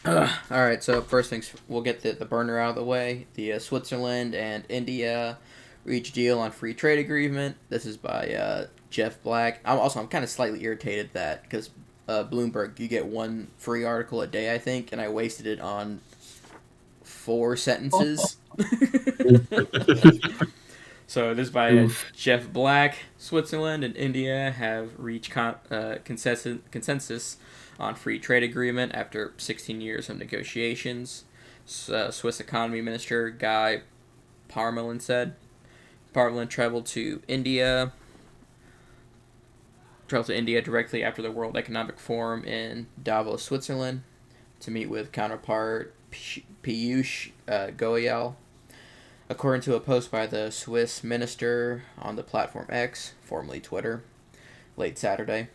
All right, so first things, we'll get the burner out of the way. The Switzerland and India reach deal on free trade agreement. This is by Jeff Black. I'm kind of slightly irritated that because Bloomberg, you get one free article a day, I think, and I wasted it on four sentences. So this is by Oof. Jeff Black. Switzerland and India have reached consensus on free trade agreement after 16 years of negotiations. Swiss economy minister Guy Parmelin said. Parmelin traveled to India directly after the World Economic Forum in Davos, Switzerland, to meet with counterpart Piyush Goyal. According to a post by the Swiss minister on the platform X, formerly Twitter, late Saturday,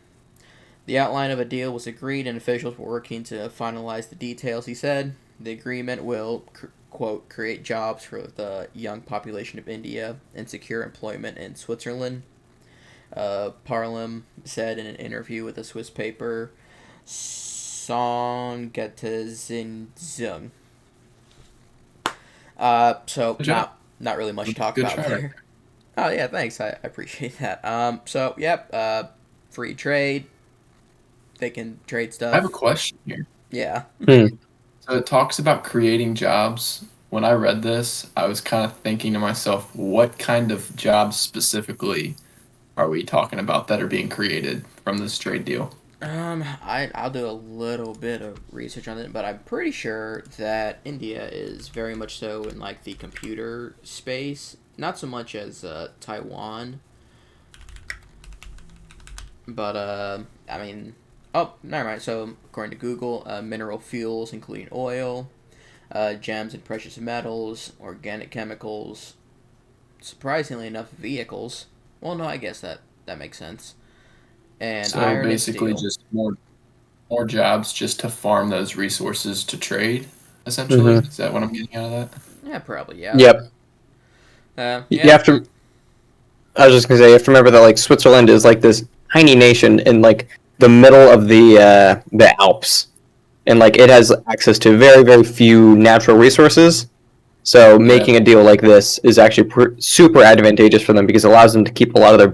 the outline of a deal was agreed and officials were working to finalize the details, he said. The agreement will, quote, create jobs for the young population of India and secure employment in Switzerland. Parlam said in an interview with the Swiss paper Songetzung. So Good job. not really much to talk Good about try. there. Oh yeah, thanks. I appreciate that. So yep. Free trade. They can trade I have a stuff. question here. Yeah. Hmm. So it talks about creating jobs. When I read this, I was kind of thinking to myself, what kind of jobs specifically are we talking about that are being created from this trade deal? I'll do a little bit of research on it, but I'm pretty sure that India is very much so in like the computer space, not so much as Taiwan, but I mean, oh, never mind. So according to Google, mineral fuels including oil, gems and precious metals, organic chemicals, surprisingly enough, vehicles. Well, no, I guess that makes sense. And So iron and basically steel. just more jobs just to farm those resources to trade, essentially. Hmm. Is that what I'm getting out of that? Yeah, probably. Yeah. Yep. You Yeah. have to. I was just gonna say you have to remember that like Switzerland is like this tiny nation in like the middle of the Alps, and like it has access to very very few natural resources. So Yeah. making a deal like this is actually super advantageous for them because it allows them to keep a lot of their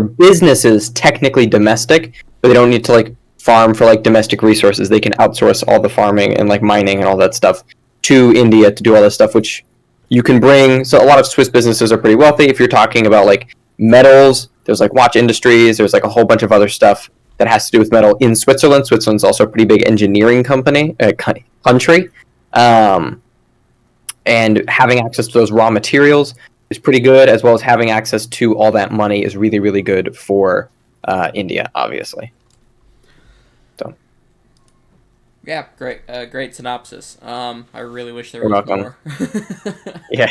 businesses technically domestic, but they don't need to like farm for like domestic resources. They can outsource all the farming and like mining and all that stuff to India to do all this stuff, which you can bring. So a lot of Swiss businesses are pretty wealthy. If you're talking about like metals, there's like watch industries, there's like a whole bunch of other stuff that has to do with metal in Switzerland. Switzerland's also a pretty big engineering country. Um, and having access to those raw materials is pretty good, as well as having access to all that money is really, really good for India, obviously. So Yeah, great synopsis. I really wish there you're was welcome. more. Yeah.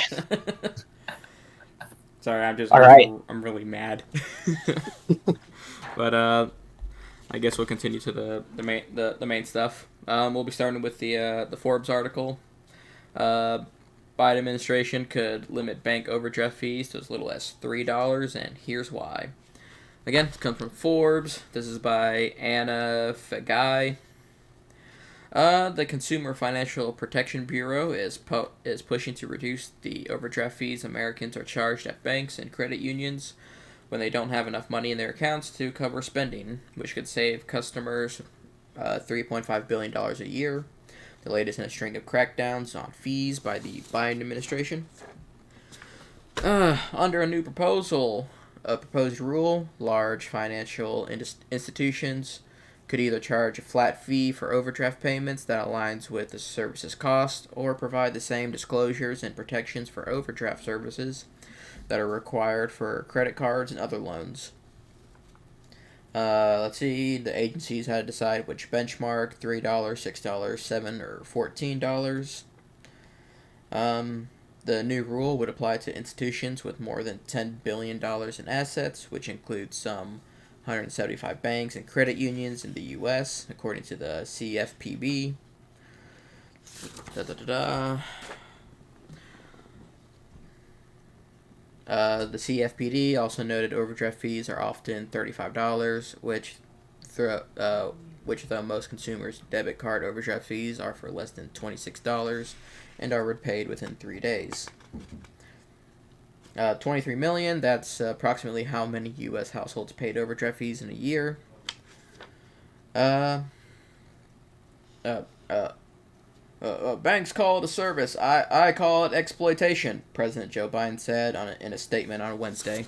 Sorry, I'm just All right. I'm really mad. But I guess we'll continue to the main stuff. We'll be starting with the Forbes article. Uh, Biden administration could limit bank overdraft fees to as little as $3, and here's why. Again, it comes from Forbes. This is by Anna Fagai. The Consumer Financial Protection Bureau is pushing to reduce the overdraft fees Americans are charged at banks and credit unions when they don't have enough money in their accounts to cover spending, which could save customers $3.5 billion a year. The latest in a string of crackdowns on fees by the Biden administration. Under a proposed rule, large financial institutions could either charge a flat fee for overdraft payments that aligns with the service's cost, or provide the same disclosures and protections for overdraft services that are required for credit cards and other loans. Let's see. The agencies had to decide which benchmark: $3, $6, $7, or $14. The new rule would apply to institutions with more than $10 billion in assets, which includes some 175 banks and credit unions in the U.S., according to the CFPB. Da, da, da, da. The CFPD also noted overdraft fees are often $35, which which though most consumers' debit card overdraft fees are for less than $26 and are repaid within 3 days. 23 million, that's approximately how many U.S. households paid overdraft fees in a year. Banks call it a service. I call it exploitation, President Joe Biden said in a statement on Wednesday.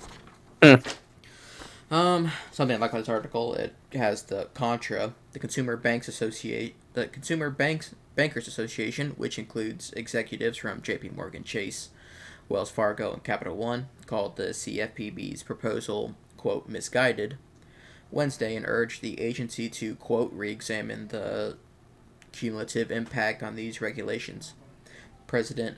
Something I like about this article, it has the Contra, the Consumer Bankers Association, which includes executives from J.P. Morgan Chase, Wells Fargo, and Capital One, called the CFPB's proposal, quote, misguided, Wednesday, and urged the agency to, quote, re-examine the cumulative impact on these regulations. President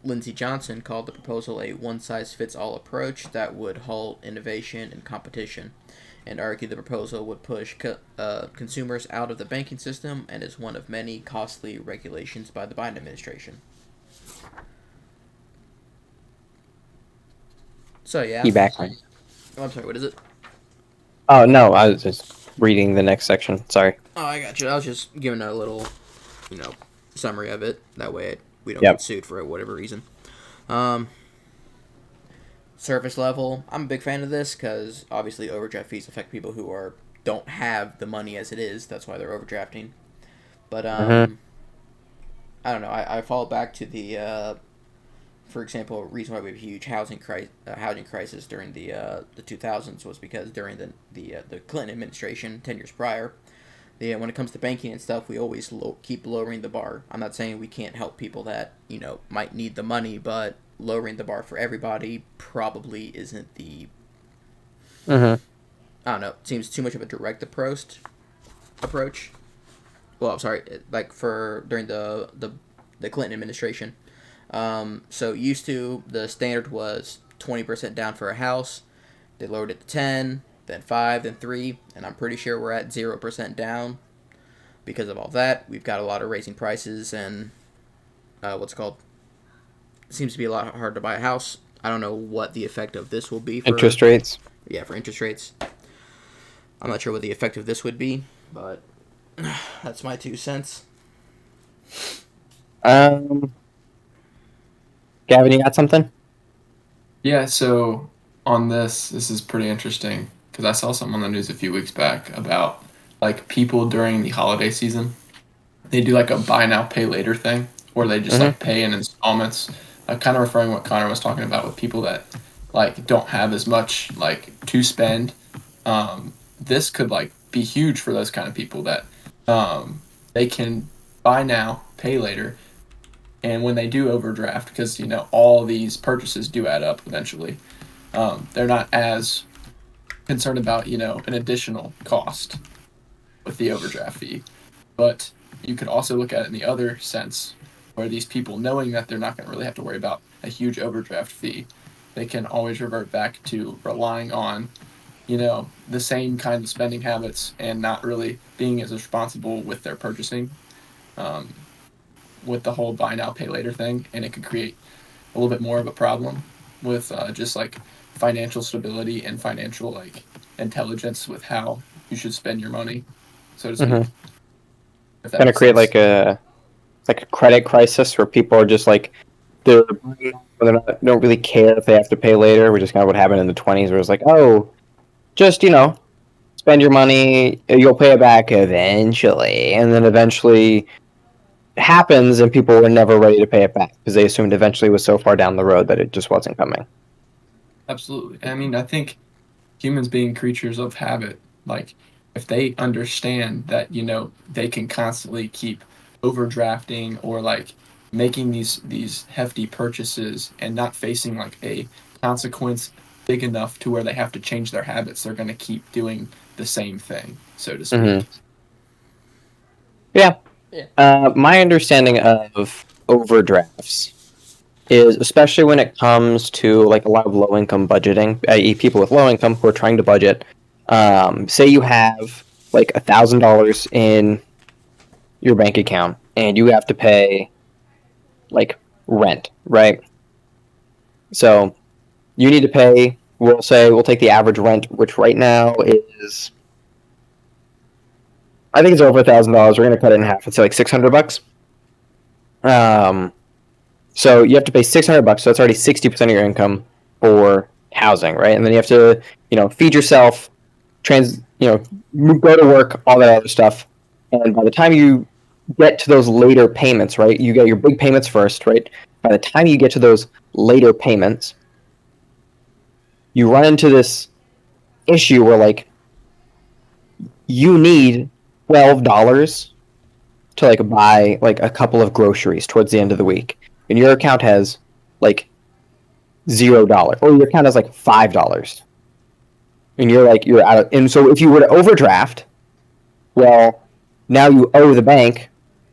Lindsey Johnson called the proposal a one-size-fits-all approach that would halt innovation and competition, and argued the proposal would push consumers out of the banking system and is one of many costly regulations by the Biden administration. So, yeah. You back? Oh, I'm sorry, what is it? Oh, no, I was just reading the next section. Sorry. Oh, I got you. I was just giving a little, summary of it. That way we don't get sued for whatever reason. Surface level. I'm a big fan of this because obviously overdraft fees affect people who don't have the money as it is. That's why they're overdrafting. But I don't know. I fall back to the, for example, reason why we have a huge housing crisis during the 2000s was because during the Clinton administration 10 years prior, when it comes to banking and stuff, we always keep lowering the bar. I'm not saying we can't help people that might need the money, but lowering the bar for everybody probably isn't the. I don't know. It seems too much of a direct approach. Well, I'm sorry. During the Clinton administration. So used to, the standard was 20% down for a house. They lowered it to 10, then 5, then 3, and I'm pretty sure we're at 0% down. Because of all that, we've got a lot of raising prices and it seems to be a lot hard to buy a house. I don't know what the effect of this will be for interest rates. Yeah, for interest rates. I'm not sure what the effect of this would be, but that's my 2 cents. Gavin, you got something? Yeah, so on this is pretty interesting because I saw something on the news a few weeks back about people during the holiday season. They do a buy now, pay later thing, or they just pay in installments. Kind of referring to what Connor was talking about with people that don't have as much to spend. This could be huge for those kind of people that they can buy now, pay later. And when they do overdraft, because, all these purchases do add up eventually, they're not as concerned about, an additional cost with the overdraft fee. But you could also look at it in the other sense, where these people, knowing that they're not going to really have to worry about a huge overdraft fee, they can always revert back to relying on, the same kind of spending habits and not really being as responsible with their purchasing. With the whole buy now, pay later thing, and it could create a little bit more of a problem with just financial stability and financial intelligence with how you should spend your money, so to speak. It's going to create a credit crisis where people are just they don't really care if they have to pay later, which is kind of what happened in the 20s, where it's just spend your money, you'll pay it back eventually, and then eventually happens and people were never ready to pay it back because they assumed eventually it was so far down the road that it just wasn't coming. Absolutely. I mean, I think humans being creatures of habit, if they understand that, they can constantly keep overdrafting or making these hefty purchases and not facing a consequence big enough to where they have to change their habits, they're going to keep doing the same thing, so to speak. Yeah. My understanding of overdrafts is, especially when it comes to a lot of low-income budgeting, i.e. people with low income who are trying to budget, say you have $1,000 in your bank account and you have to pay rent, right? So you need to pay, we'll take the average rent, which right now is I think it's over $1,000. We're gonna cut it in half. It's like $600. So you have to pay $600. So that's already 60% of your income for housing, right? And then you have to, feed yourself, go to work, all that other stuff. And by the time you get to those later payments, right? You get your big payments first, right? By the time you get to those later payments, you run into this issue where like you need $12 to like buy like a couple of groceries towards the end of the week, and your account has like $0, or your account has like $5, and you're out of. And so if you were to overdraft, well, now you owe the bank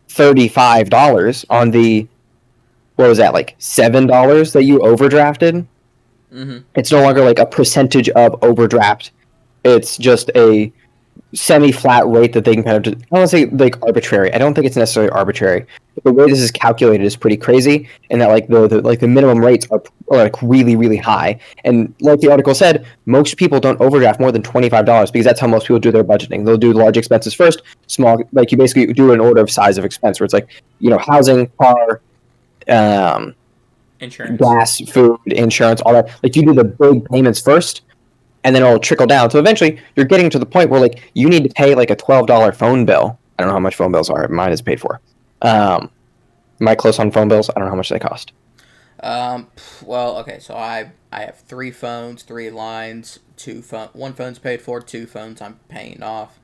$35 on the, what was that, like $7 that you overdrafted. Mm-hmm. It's no longer like a percentage of overdraft. It's just a semi-flat rate that they can kind of just, I don't want to say like arbitrary. I don't think it's necessarily arbitrary. But the way this is calculated is pretty crazy, and that like the minimum rates are like really, really high. And like the article said, most people don't overdraft more than $25 because that's how most people do their budgeting. They'll do large expenses first, small, like you basically do an order of size of expense where it's like, housing, car, insurance, gas, food, insurance, all that. Like you do the big payments first, and then it'll trickle down. So eventually, you're getting to the point where like you need to pay like a $12 phone bill. I don't know how much phone bills are. Mine is paid for. Am I close on phone bills? I don't know how much they cost. Well, okay. So I have 3 phones, 3 lines, 1 phone's paid for, 2 phones I'm paying off.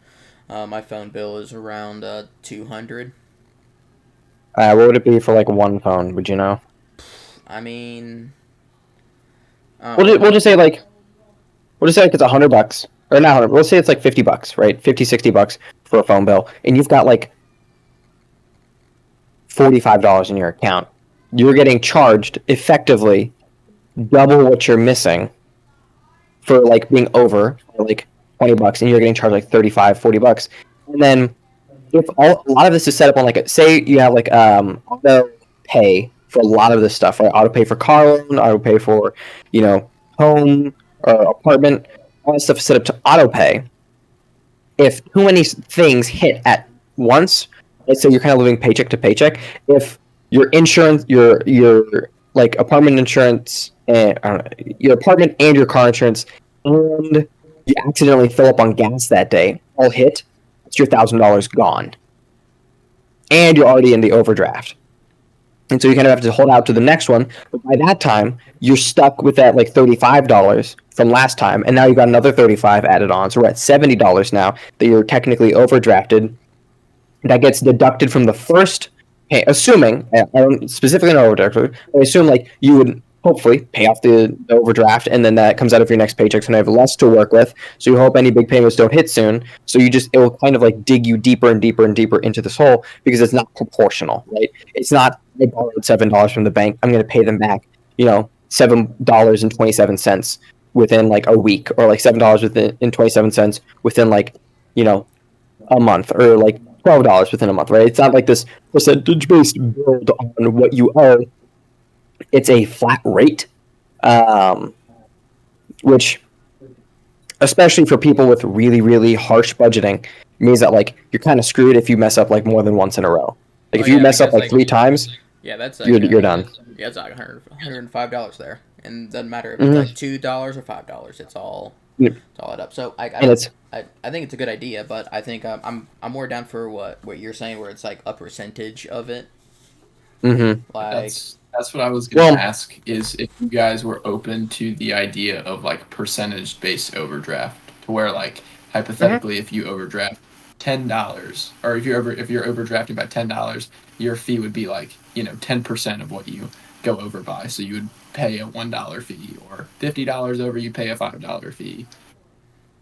My phone bill is around $200. What would it be for like one phone? Would you know? I mean, we'll just say like. We'll just say like it's $100, or not 100. Let's say it's like $50, right? $50-$60 for a phone bill, and you've got like $45 in your account. You're getting charged effectively double what you're missing for like being over for like $20, and you're getting charged like $35-$40. And then if a lot of this is set up on like say you have like auto pay for a lot of this stuff, right? Auto pay for car loan, auto pay for home or apartment, all that stuff is set up to auto pay. If too many things hit at once, let's say you're kind of living paycheck to paycheck. If your insurance, your like apartment insurance, and your apartment and your car insurance, and you accidentally fill up on gas that day, all hit, it's your $1,000 gone, and you're already in the overdraft. And so you kind of have to hold out to the next one. But by that time, you're stuck with that like $35 from last time, and now you've got another $35 added on. So we're at $70 now that you're technically overdrafted. That gets deducted from the first pay, assuming, I don't specifically know overdraft, I assume like you would hopefully pay off the overdraft, and then that comes out of your next paycheck, so you have less to work with. So you hope any big payments don't hit soon. So it will kind of like dig you deeper and deeper and deeper into this hole because it's not proportional, right? It's not, I borrowed $7 from the bank, I'm going to pay them back, $7.27 within like a week, or like $7.27 within like, a month, or like $12 within a month, right? It's not like this percentage-based build on what you owe. It's a flat rate, which, especially for people with really, really harsh budgeting, means that like you're kind of screwed if you mess up like more than once in a row. Like if you mess up like 3 times, that's like, you're done. Yeah, it's like $105 there, and it doesn't matter if it's like $2 or $5. It's all it up. So I think it's a good idea, but I think I'm more down for what you're saying, where it's like a percentage of it. Mm-hmm. Like that's what I was going to ask, is if you guys were open to the idea of like percentage-based overdraft, to where like hypothetically, if you overdraft $10, or if you're overdrafting by $10, your fee would be like 10% of what you go over by. So you would pay a $1 fee, or $50 over, you pay a $5 fee.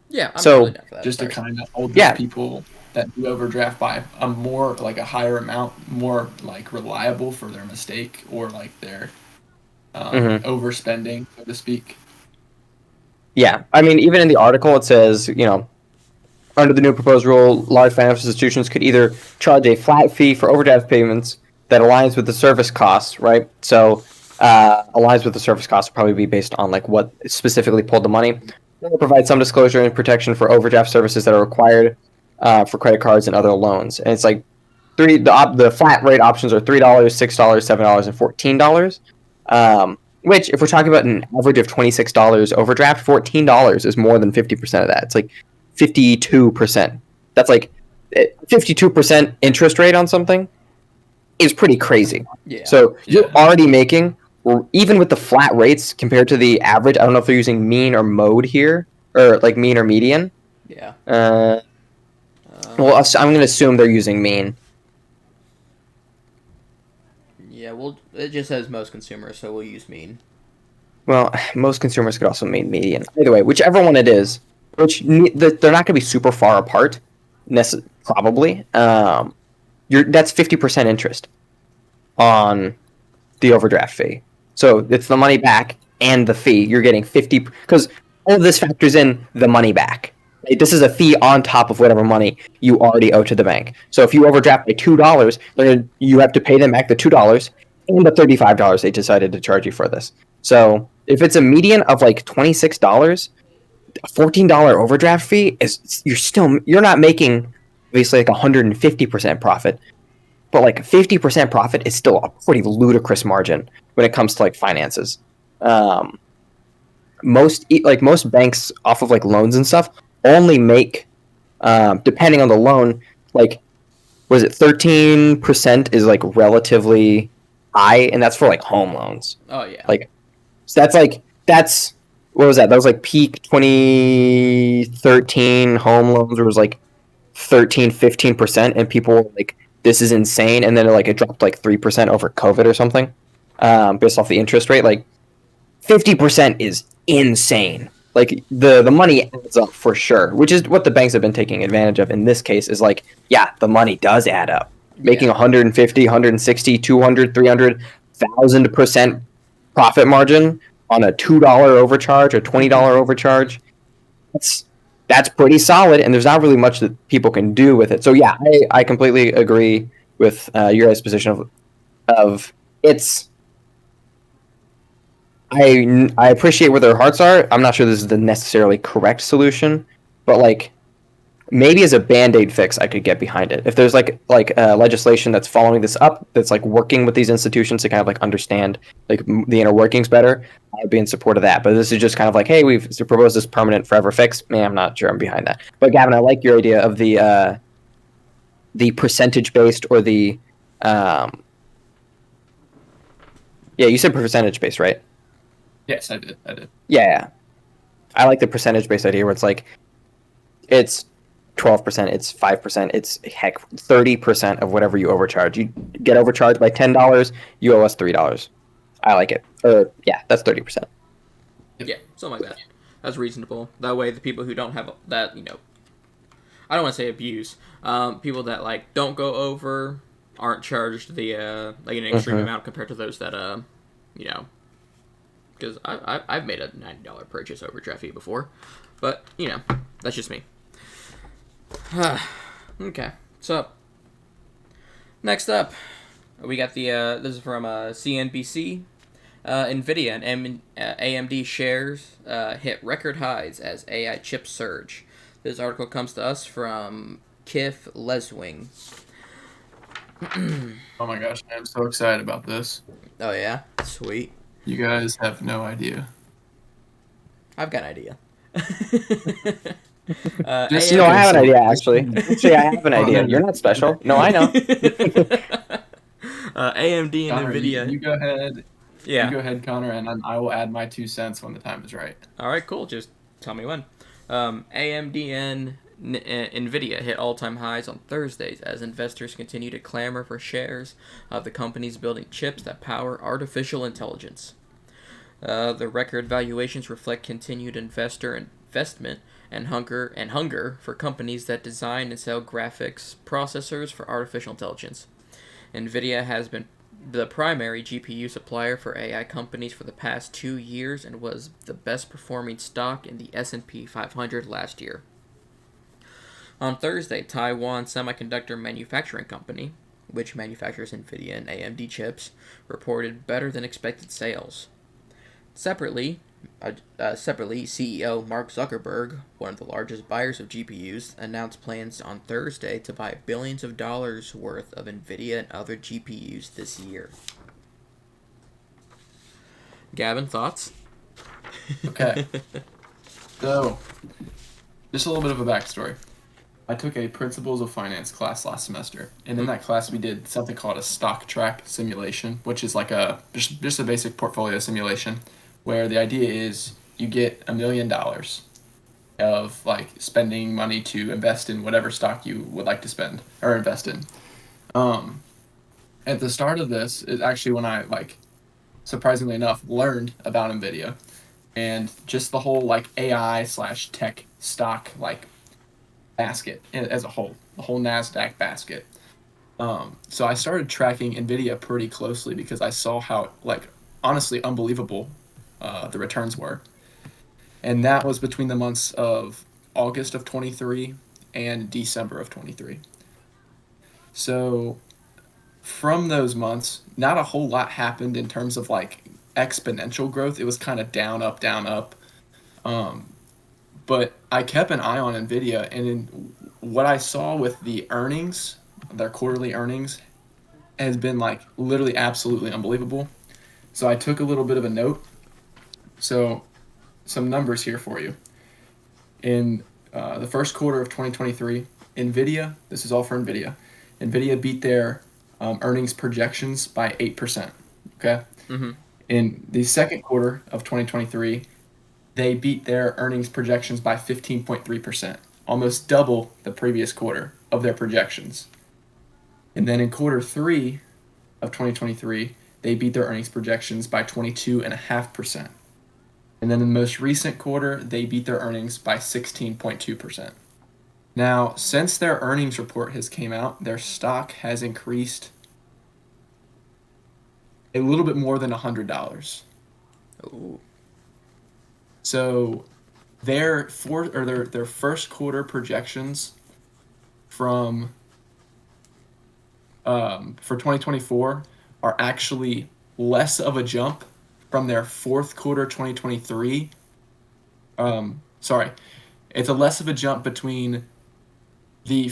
Yeah, I'm totally down for that. Just to kind of hold those people that do overdraft by a more like a higher amount, more like reliable for their mistake, or like their overspending, so to speak. Yeah, I mean, even in the article it says, under the new proposed rule, large financial institutions could either charge a flat fee for overdraft payments that aligns with the service costs, right? So aligns with the service costs will probably be based on like what specifically pulled the money. Or provide some disclosure and protection for overdraft services that are required for credit cards and other loans, and it's like the flat rate options are $3, $6, $7, and $14. Which, if we're talking about an average of $26 overdraft, $14 is more than 50% of that. It's like 52%. That's like 52% interest rate on something is pretty crazy. Yeah. So you're already making, even with the flat rates compared to the average. I don't know if they're using mean or mode here, or like mean or median. Yeah. Well, I'm going to assume they're using mean. Yeah, well, it just says most consumers, so we'll use mean. Well, most consumers could also mean median. Either way, whichever one it is, which they're not going to be super far apart, probably. That's 50% interest on the overdraft fee. So it's the money back and the fee. You're getting 50 because all of this factors in the money back. Right? This is a fee on top of whatever money you already owe to the bank. So if you overdraft by $2, you have to pay them back the $2 and the $35 they decided to charge you for this. So if it's a median of like $26, a $14 overdraft fee is you're not making obviously like 150% profit, but like 50% profit is still a pretty ludicrous margin when it comes to like finances. Most banks off of like loans and stuff only make, depending on the loan, like, was it 13% is like relatively high, and that's for like home loans. Oh yeah. Like, so that's what was that? That was like peak 2013 home loans, where it was like 13-15%, and people were like, this is insane, and then it dropped like 3% over COVID or something, based off the interest rate. Like 50% is insane. Like the money adds up for sure, which is what the banks have been taking advantage of in this case. Is like, yeah, the money does add up. Making 150, 160, 200, 300,000% profit margin on a $2 overcharge or $20 overcharge. That's pretty solid, and there's not really much that people can do with it. So yeah, I completely agree with your guys' position of it's. I appreciate where their hearts are. I'm not sure this is the necessarily correct solution, but like maybe as a band-aid fix, I could get behind it. If there's like legislation that's following this up, that's like working with these institutions to kind of like understand like the inner workings better, I'd be in support of that. But this is just kind of like, hey, we've proposed this permanent forever fix. Man, I'm not sure I'm behind that. But Gavin, I like your idea of the percentage-based or the yeah, you said percentage-based, right? Yes, I did. Yeah. I like the percentage-based idea where it's like, it's 12%, it's 5%, it's heck 30% of whatever you overcharge. You get overcharged by $10, you owe us $3. I like it. Yeah, that's 30%. Yeah, something like that. That's reasonable. That way, the people who don't have that, I don't want to say abuse. People that like don't go over aren't charged the like an extreme amount compared to those that because I've made a $90 purchase overdraft fee before, but that's just me. Okay, so next up, we got the this is from CNBC. Nvidia and AMD shares hit record highs as AI chips surge. This article comes to us from Kiff Leswing. Oh my gosh, I'm so excited about this. Oh yeah, sweet. You guys have no idea. I've got an idea. I have an idea, actually. Actually, I have an idea. You're not special. No, I know. AMD and Connor, Nvidia. You go ahead. Yeah. You go ahead, Connor, and then I will add my 2 cents when the time is right. All right, cool. Just tell me when. AMD and Nvidia hit all-time highs on Thursdays as investors continue to clamor for shares of the companies building chips that power artificial intelligence. The record valuations reflect continued investment and hunger for companies that design and sell graphics processors for artificial intelligence. Nvidia has been the primary GPU supplier for AI companies for the past 2 years and was the best performing stock in the S&P 500 last year. On Thursday, Taiwan Semiconductor Manufacturing Company, which manufactures Nvidia and AMD chips, reported better than expected sales. Separately, Separately, CEO Mark Zuckerberg, one of the largest buyers of GPUs, announced plans on Thursday to buy billions of dollars worth of Nvidia and other GPUs this year. Gavin, thoughts? Okay. So, just a little bit of a backstory. I took a Principles of Finance class last semester, and in that class we did something called a stock track simulation, which is like just a basic portfolio simulation, where the idea is you get $1 million of like spending money to invest in whatever stock you would like to spend or invest in. Um, at the start of this is actually when I like surprisingly enough learned about Nvidia and just the whole like AI slash tech stock like basket as a whole, the whole NASDAQ basket. So I started tracking Nvidia pretty closely because I saw how like honestly unbelievable the returns were, and that was between the months of August of 23 and December of 23. So from those months, not a whole lot happened in terms of like exponential growth. It was kind of down, up, down, up. Um, but I kept an eye on Nvidia, and in what I saw with the earnings, their quarterly earnings, has been like literally absolutely unbelievable. So I took a little bit of a note. So some numbers here for you. In the first quarter of 2023, Nvidia, this is all for Nvidia, Nvidia beat their earnings projections by 8%. Okay. Mm-hmm. In the second quarter of 2023, they beat their earnings projections by 15.3%, almost double the previous quarter of their projections. And then in quarter three of 2023, they beat their earnings projections by 22.5%. And then in the most recent quarter, they beat their earnings by 16.2%. Now, since their earnings report has came out, their stock has increased a little bit more than $100. Ooh. So their first quarter projections from for 2024 are actually less of a jump from their fourth quarter 2023. Sorry, it's a less of a jump between the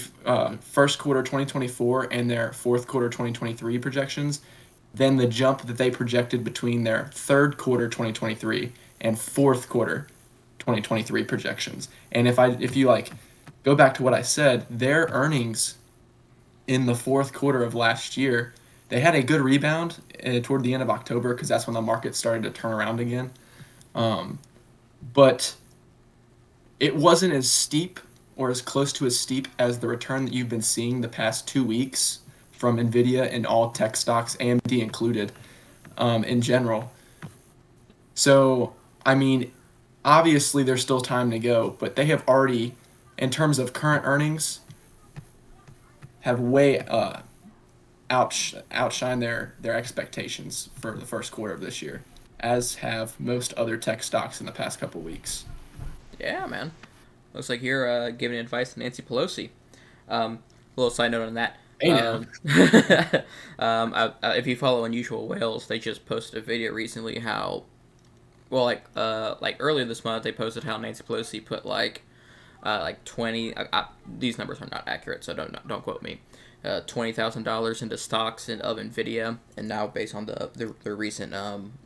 first quarter 2024 and their fourth quarter 2023 projections than the jump that they projected between their third quarter 2023 and fourth quarter 2023 projections. And if you like go back to what I said, their earnings in the fourth quarter of last year, they had a good rebound toward the end of October because that's when the market started to turn around again. But it wasn't as steep or as close to as steep as the return that you've been seeing the past 2 weeks from Nvidia and all tech stocks, AMD included, in general. So, I mean, obviously there's still time to go, but they have already, in terms of current earnings, have way outshined their expectations for the first quarter of this year, as have most other tech stocks in the past couple weeks. Yeah, man. Looks like you're giving advice to Nancy Pelosi. Little side note on that. Hey now. If you follow Unusual Whales, they just posted a video recently how, well, like earlier this month, they posted how Nancy Pelosi put like 20. These numbers are not accurate, so don't quote me. $20,000 into stocks of Nvidia, and now based on the recent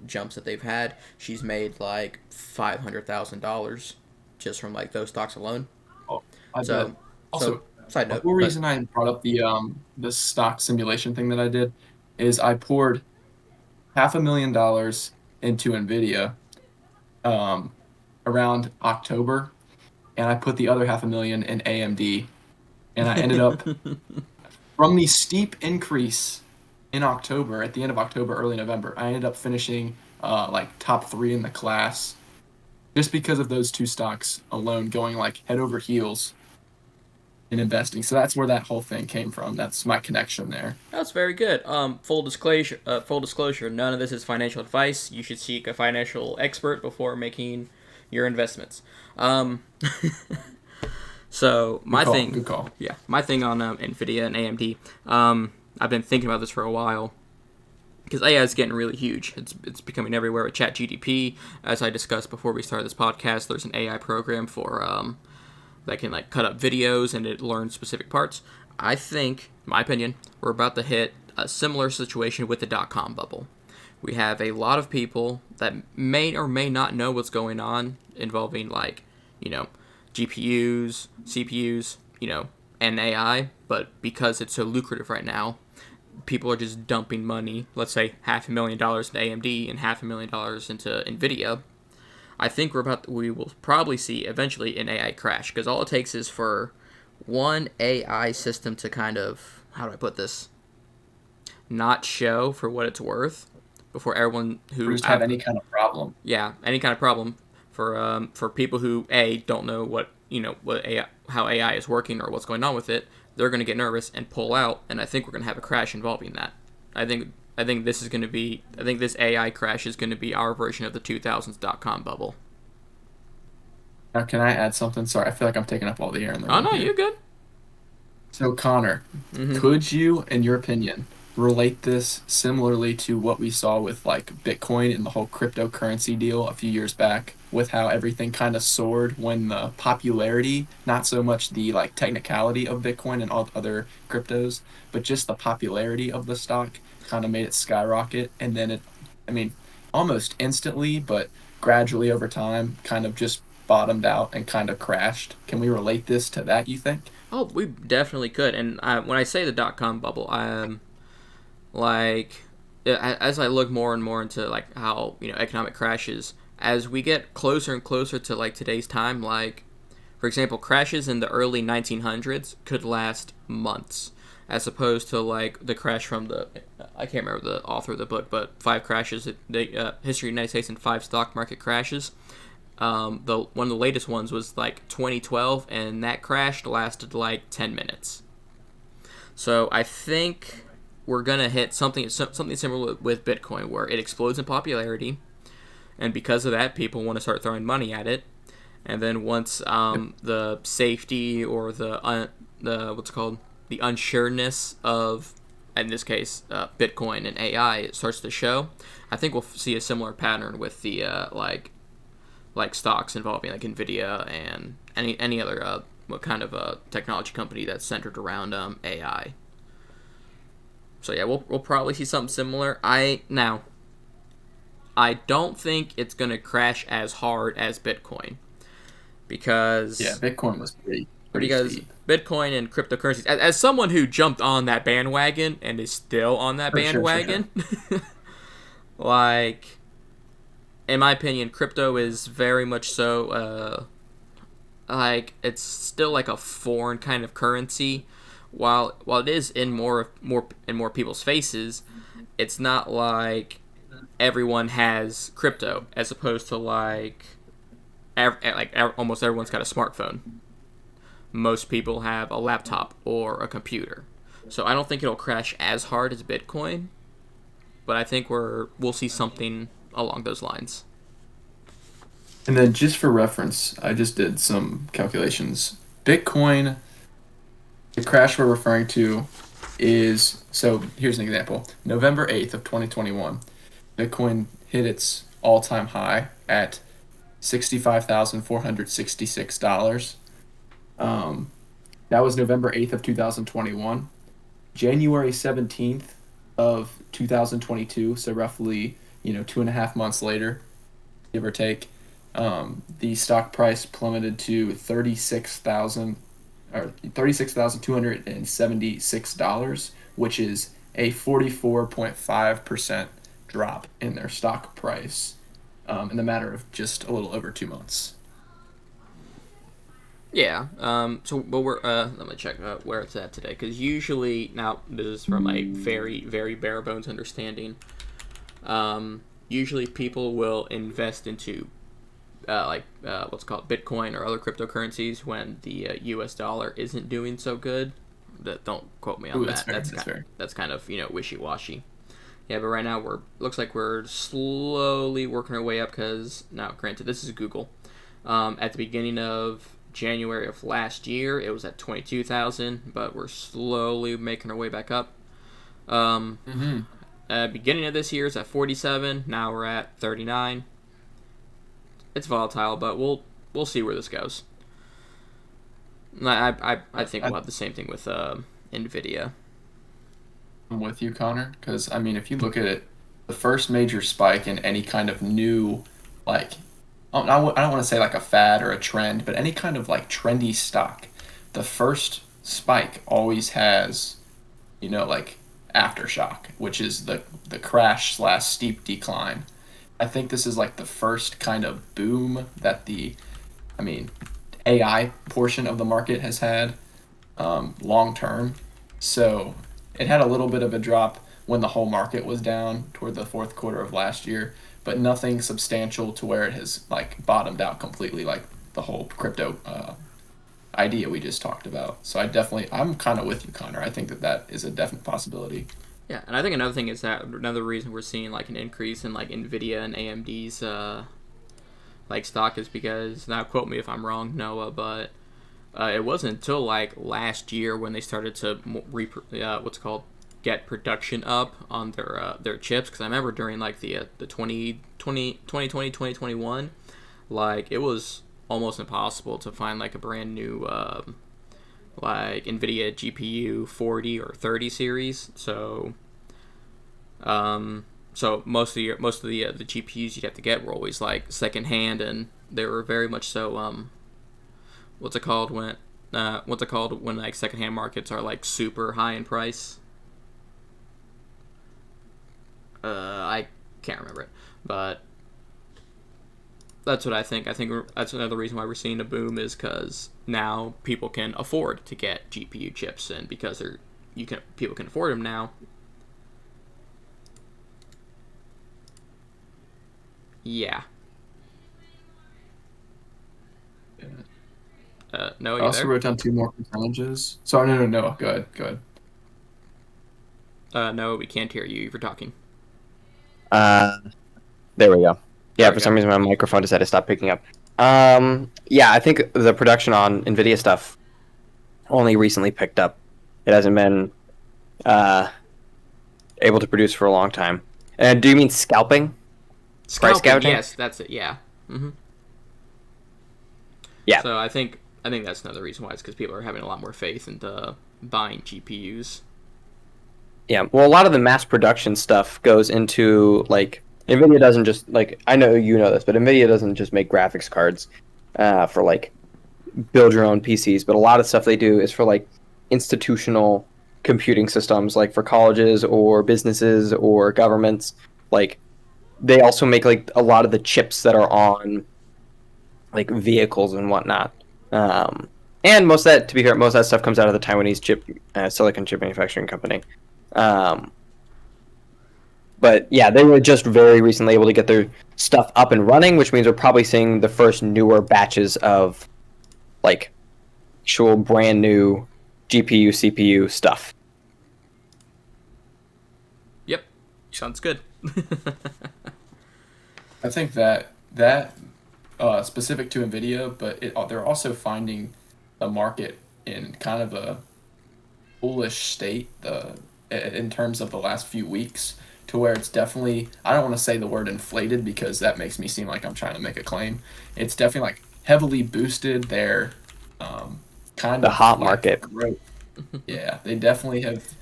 jumps that they've had, she's made like $500,000 just from like those stocks alone. Oh, I So, bet. Also, side the note, whole but reason I brought up the stock simulation thing that I did is I poured $500,000 into Nvidia um, around October, and I put the other $500,000 in AMD, and I ended up from the steep increase in October, at the end of October, early November, I ended up finishing like top 3 in the class just because of those 2 stocks alone going like head over heels in investing. So that's where that whole thing came from. That's my connection there. That's very good. Full disclosure, none of this is financial advice. You should seek a financial expert before making your investments. So Good call. my thing on Nvidia and AMD. I've been thinking about this for a while. because AI is getting really huge. It's becoming everywhere with ChatGPT. As I discussed before we started this podcast, there's an AI program for that can like cut up videos and it learns specific parts. I think, in my opinion, we're about to hit a similar situation with the dot-com bubble. We have a lot of people that may or may not know what's going on involving like, GPUs, CPUs, and AI, but because it's so lucrative right now, people are just dumping money, let's say $500,000 into AMD and $500,000 into Nvidia. I think we will probably see eventually an AI crash, because all it takes is for one AI system to kind of, how do I put this, not show for what it's worth before everyone who just have any kind of problem. Yeah, any kind of problem for people who don't know what AI, how AI is working or what's going on with it. They're going to get nervous and pull out, and I think we're going to have a crash involving that. I think this AI crash is going to be our version of the 2000s dot-com bubble. Now, can I add something? Sorry, I feel like I'm taking up all the air in the room. Oh no, here. you're good. So Connor, could you, in your opinion, relate this similarly to what we saw with like Bitcoin and the whole cryptocurrency deal a few years back, with how everything kind of soared when the popularity, not so much the like technicality of Bitcoin and all other cryptos, but just the popularity of the stock kind of made it skyrocket, and then almost instantly, but gradually over time, kind of just bottomed out and kind of crashed. Can we relate this to that, you think? Oh, we definitely could. And when I say the dot-com bubble, like, as I look more and more into like how economic crashes, as we get closer and closer to like today's time, like for example, crashes in the early 1900s could last months, as opposed to like the crash from I can't remember the author of the book, but 5 crashes, the history of the United States and 5 stock market crashes. One of the latest ones was like 2012, and that crash lasted like 10 minutes. So I think we're gonna hit something similar with Bitcoin, where it explodes in popularity, and because of that, people want to start throwing money at it. And then once the safety or the unsureness of, in this case, Bitcoin and AI starts to show, I think we'll see a similar pattern with the like stocks involving like Nvidia and any other what kind of technology company that's centered around AI. So yeah, we'll probably see something similar. I don't think it's gonna crash as hard as Bitcoin, because Bitcoin was pretty steep. Bitcoin and cryptocurrencies, as someone who jumped on that bandwagon and is still on that bandwagon, sure. Like, in my opinion, crypto is very much so like it's still like a foreign kind of currency. While it is in more people's faces, it's not like everyone has crypto, as opposed to like almost everyone's got a smartphone. Most people have a laptop or a computer. So I don't think it'll crash as hard as Bitcoin, but I think we'll see something along those lines. And then just for reference, I just did some calculations. Bitcoin, the crash we're referring to is, so here's an example. November 8th of 2021, Bitcoin hit its all-time high at $65,466. That was November 8th of 2021. January 17th of 2022, so roughly, 2.5 months later, give or take, the stock price plummeted to $36,276, which is a 44.5% drop in their stock price in the matter of just a little over 2 months. Yeah. But we're let me check where it's at today, because usually, now this is from a very, very bare bones understanding. Usually people will invest into what's called Bitcoin or other cryptocurrencies when the U.S. dollar isn't doing so good. Don't quote me on that. That's kind of wishy-washy. Yeah, but right now looks like we're slowly working our way up, because now, granted, this is Google. At the beginning of January of last year, it was at 22,000, but we're slowly making our way back up. beginning of this year is at 47. Now we're at 39. It's volatile, but we'll see where this goes. I think we'll have the same thing with Nvidia. I'm with you, Connor, because I mean, if you look at it, the first major spike in any kind of new, like, I don't want to say like a fad or a trend, but any kind of like trendy stock, the first spike always has, like aftershock, which is the crash / steep decline. I think this is like the first kind of boom that AI portion of the market has had long term. So it had a little bit of a drop when the whole market was down toward the fourth quarter of last year, but nothing substantial to where it has like bottomed out completely, like the whole crypto idea we just talked about. So I'm kind of with you, Connor. I think that is a definite possibility. Yeah, and I think another thing is that another reason we're seeing like an increase in like Nvidia and AMD's like stock is because, now quote me if I'm wrong, Noah, but it wasn't until like last year when they started to get production up on their chips. Because I remember during like the 2020 2021, like it was almost impossible to find like a brand new like Nvidia GPU 40 or 30 series. So most of the GPUs you'd have to get were always like secondhand, and they were very much so what's it called when like secondhand markets are like super high in price. I can't remember it, but that's what I think. I think that's another reason why we're seeing a boom, is because now people can afford to get GPU chips, and because people can afford them now. Yeah. No, I also wrote down 2 more percentages. Sorry, no. Go ahead. No, we can't hear you if you're talking. There we go. Yeah, for go. some reason my microphone decided to stop picking up. Yeah, I think the production on Nvidia stuff only recently picked up. It hasn't been able to produce for a long time. Do you mean scalping? Price gouging? Yes, that's it. Yeah. Mm-hmm. Yeah. So I think that's another reason why, it's because people are having a lot more faith into buying GPUs. Yeah. Well, a lot of the mass production stuff goes into like Nvidia doesn't just like, I know you know this, but Nvidia doesn't just make graphics cards for like build your own PCs, but a lot of stuff they do is for like institutional computing systems, like for colleges or businesses or governments. Like they also make like a lot of the chips that are on like vehicles and whatnot. And most of that, to be fair, most of that stuff comes out of the Taiwanese silicon chip manufacturing company. But yeah, they were just very recently able to get their stuff up and running, which means we're probably seeing the first newer batches of like actual brand new GPU, CPU stuff. Yep, sounds good. I think that specific to Nvidia, but they're also finding the market in kind of a bullish state in terms of the last few weeks, to where it's definitely, I don't want to say the word inflated because that makes me seem like I'm trying to make a claim. It's definitely like heavily boosted their kind the of hot like market. growth. Yeah, they definitely have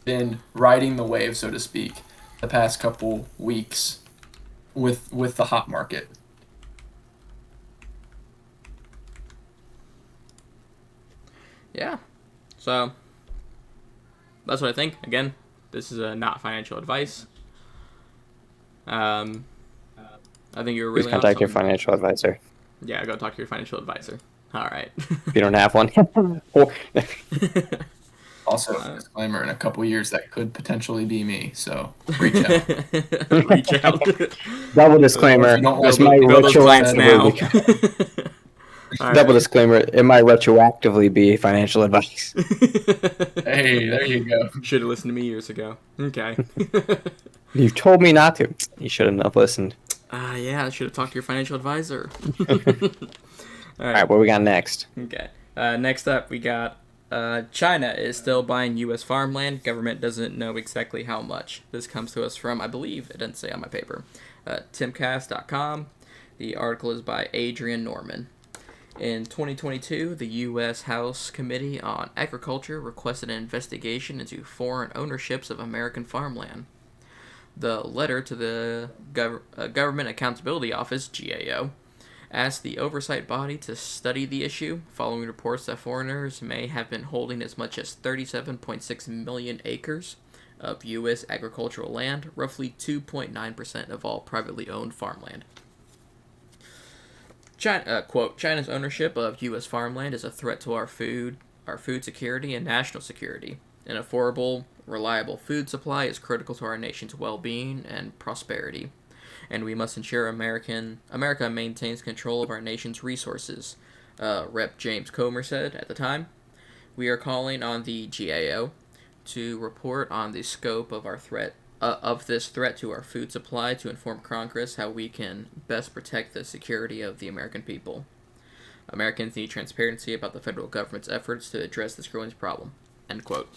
been riding the wave, so to speak, the past couple weeks with the hot market. Yeah. So that's what I think. Again, this is not financial advice. I think you're really Please contact your financial advisor. Yeah, go talk to your financial advisor. All right. If you don't have one. Also, disclaimer, in a couple years, that could potentially be me, so reach out. Reach out. Double disclaimer. Build those clients now. Double disclaimer, it might retroactively be financial advice. Hey, there you go. Should have listened to me years ago. Okay. You told me not to. You shouldn't have listened. Yeah, I should have talked to your financial advisor. All right, what we got next? Okay. Next up, we got China is still buying U.S. farmland. Government doesn't know exactly how much. This comes to us from, I believe, it didn't say on my paper, timcast.com. The article is by Adrian Norman. In 2022, the U.S. House Committee on Agriculture requested an investigation into foreign ownerships of American farmland. The letter to the Government Accountability Office, GAO, asked the oversight body to study the issue, following reports that foreigners may have been holding as much as 37.6 million acres of U.S. agricultural land, roughly 2.9% of all privately owned farmland. China, quote, China's ownership of U.S. farmland is a threat to our food security and national security. An affordable, reliable food supply is critical to our nation's well-being and prosperity, and we must ensure America maintains control of our nation's resources, Rep. James Comer said at the time. We are calling on the GAO to report on the scope of this threat to our food supply, to inform Congress how we can best protect the security of the American people. Americans need transparency about the federal government's efforts to address this growing problem. End quote.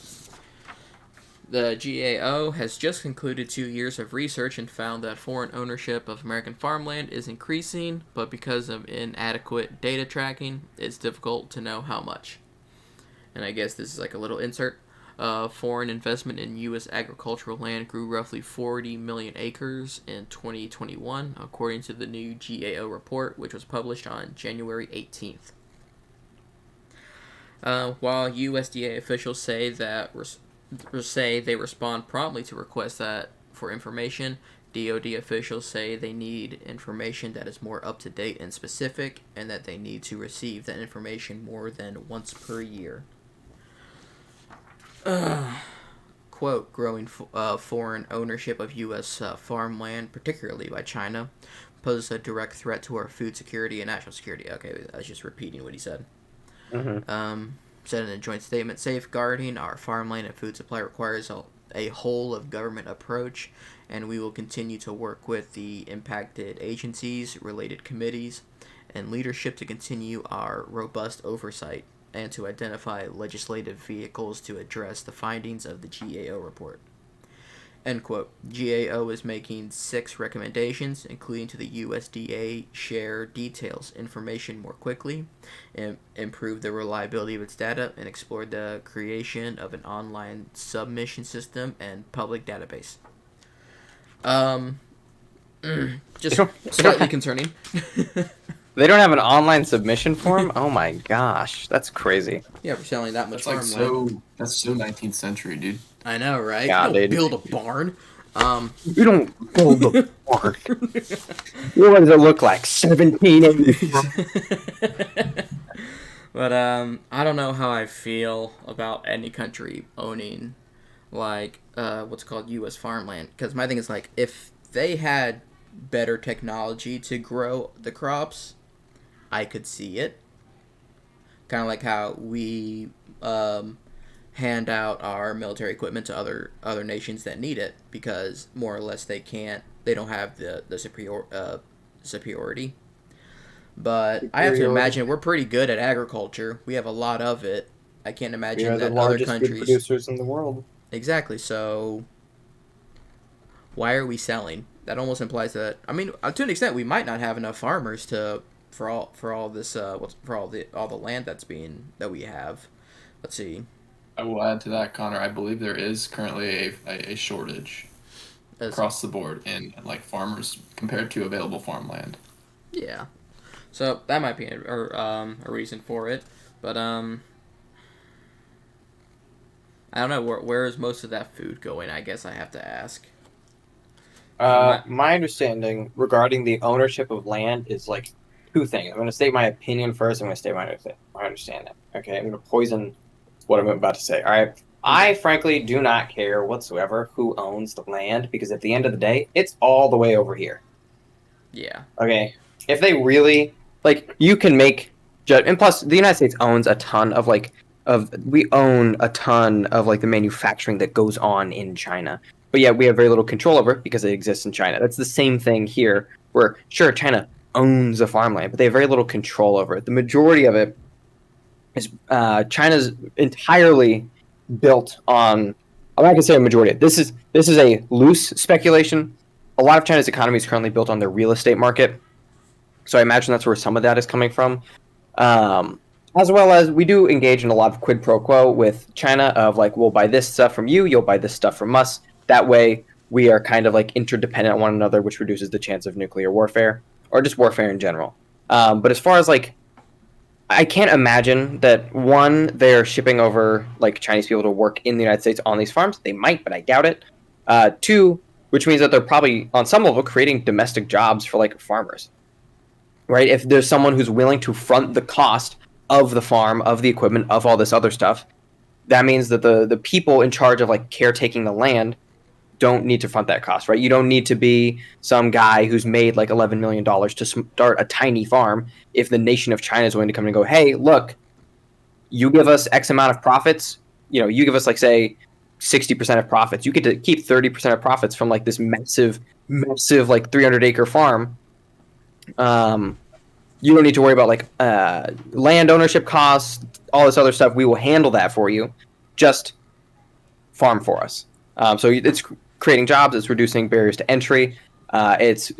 The GAO has just concluded 2 years of research and found that foreign ownership of American farmland is increasing, but because of inadequate data tracking, it's difficult to know how much. And I guess this is like a little insert. Foreign investment in U.S. agricultural land grew roughly 40 million acres in 2021, according to the new GAO report, which was published on January 18th. While USDA officials say they respond promptly to requests for information, DoD officials say they need information that is more up-to-date and specific, and that they need to receive that information more than once per year. Quote, growing foreign ownership of U.S. farmland, particularly by China, poses a direct threat to our food security and national security. Okay, I was just repeating what he said. Mm-hmm. Said in a joint statement, safeguarding our farmland and food supply requires a whole-of-government approach, and we will continue to work with the impacted agencies, related committees, and leadership to continue our robust oversight and to identify legislative vehicles to address the findings of the GAO report. End quote. GAO is making 6 recommendations, including to the USDA share details information more quickly, improve the reliability of its data, and explore the creation of an online submission system and public database. Just slightly concerning. They don't have an online submission form? Oh my gosh, that's crazy. Yeah, we're selling that much That's farmland. that's so 19th century, dude. I know, right? Yeah, you don't dude. build a barn. We don't build a barn. What does it look like? 1780. But I don't know how I feel about any country owning like what's called U.S. farmland, because my thing is like, if they had better technology to grow the crops, I could see it. Kind of like how we hand out our military equipment to other nations that need it, because more or less they don't have the superiority. But I have to imagine we're pretty good at agriculture. We have a lot of it. I can't imagine that other countries. Producers in the world. Exactly. So why are we selling? That almost implies that, I mean, to an extent, we might not have enough farmers for all the land that we have. Let's see. I will add to that, Connor. I believe there is currently a shortage across the board in like farmers compared to available farmland. Yeah. So that might be a reason for it, but I don't know where is most of that food going. I guess I have to ask. My understanding regarding the ownership of land is like 2 things. I'm going to state my opinion first. I'm going to state my understanding. Okay, I'm going to poison what I'm about to say. All right. I frankly do not care whatsoever who owns the land, because at the end of the day, it's all the way over here. Yeah. Okay. If they really you can make and plus the United States owns a ton of we own a ton of the manufacturing that goes on in China. But yeah, we have very little control over it because it exists in China. That's the same thing here, where sure, China owns the farmland, but they have very little control over it. The majority of it is China's entirely built on. I'm not gonna say a majority. This is a loose speculation. A lot of China's economy is currently built on their real estate market, so I imagine that's where some of that is coming from. As well as we do engage in a lot of quid pro quo with China of like, we'll buy this stuff from you, you'll buy this stuff from us. That way, we are kind of like interdependent on one another, which reduces the chance of nuclear warfare or just warfare in general. But as far as like, I can't imagine that one, they're shipping over like Chinese people to work in the United States on these farms. They might, but I doubt it. Two, which means that they're probably on some level creating domestic jobs for like farmers, right? If there's someone who's willing to front the cost of the farm, of the equipment, of all this other stuff, that means that the people in charge of like caretaking the land don't need to front that cost, right? You don't need to be some guy who's made like $11 million to start a tiny farm if the nation of China is willing to come and go, hey, look, you give us X amount of profits, you give us like say 60% of profits, you get to keep 30% of profits from like this massive like 300-acre farm. You don't need to worry about like land ownership costs, all this other stuff. We will handle that for you. Just farm for us. So it's creating jobs. It's reducing barriers to entry. There's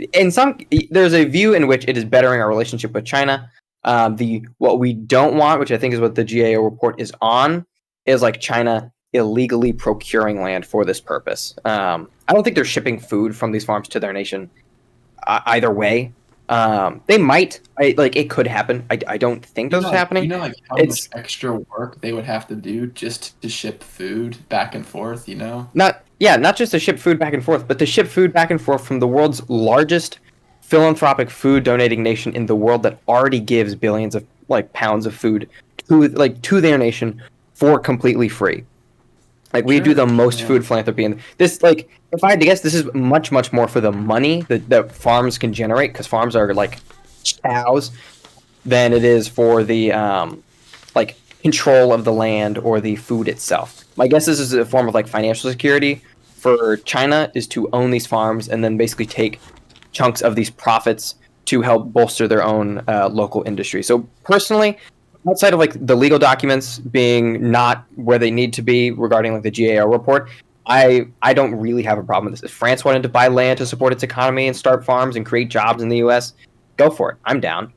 a view in which it is bettering our relationship with China. What we don't want, which I think is what the GAO report is on, is like China illegally procuring land for this purpose. I don't think they're shipping food from these farms to their nation either way. They might. It could happen. I don't think those are happening. Like how much extra work they would have to do just to ship food back and forth. Not just to ship food back and forth, but to ship food back and forth from the world's largest philanthropic food donating nation in the world that already gives billions of like pounds of food to their nation for completely free. Like we do the most food philanthropy, and this, like, if I had to guess, this is much more for the money that farms can generate, because farms are like cows, than it is for the like control of the land or the food itself. My guess is a form of like financial security for China is to own these farms and then basically take chunks of these profits to help bolster their own local industry. So personally, outside of like the legal documents being not where they need to be regarding like the GAO report, I don't really have a problem with this. If France wanted to buy land to support its economy and start farms and create jobs in the US, go for it. I'm down.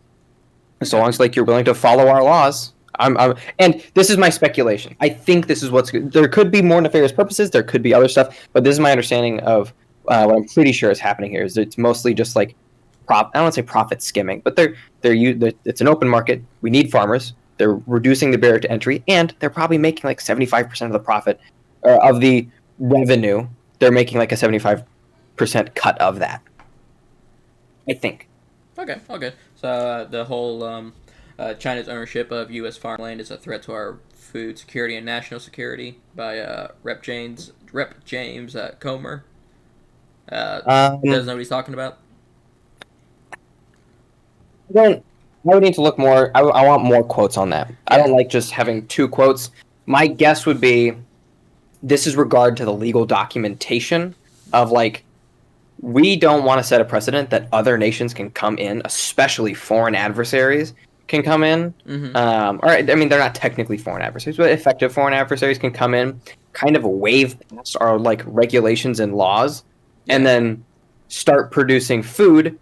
So long as like you're willing to follow our laws. And this is my speculation. I think this is there could be more nefarious purposes. There could be other stuff, but this is my understanding of what I'm pretty sure is happening here. Is it's mostly just like I don't want to say profit skimming, but it's an open market. We need farmers. They're reducing the barrier to entry, and they're probably making like 75% of the profit of the revenue. They're making like a 75% cut of that, I think. Okay. So the whole China's ownership of U.S. farmland is a threat to our food security and national security by Rep. James Comer. Doesn't know what he's talking about. I would need to look more. I want more quotes on that. I don't like just having two quotes. My guess would be this is regard to the legal documentation of like, we don't want to set a precedent that other nations can come in, especially foreign adversaries can come in. Mm-hmm. Or I mean, they're not technically foreign adversaries, but effective foreign adversaries can come in, kind of wave past our like regulations and laws, and then start producing food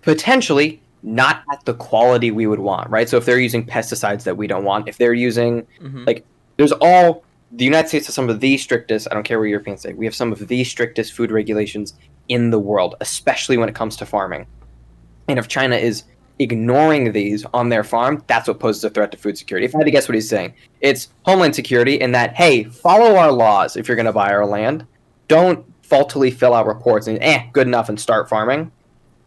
potentially not at the quality we would want, right? So if they're using pesticides that we don't want, if they're using like, the United States has some of the strictest, I don't care what Europeans say, we have some of the strictest food regulations in the world, especially when it comes to farming. And if China is ignoring these on their farm, that's what poses a threat to food security. If I had to guess what he's saying, it's homeland security in that, hey, follow our laws if you're going to buy our land. Don't faultily fill out reports and good enough and start farming.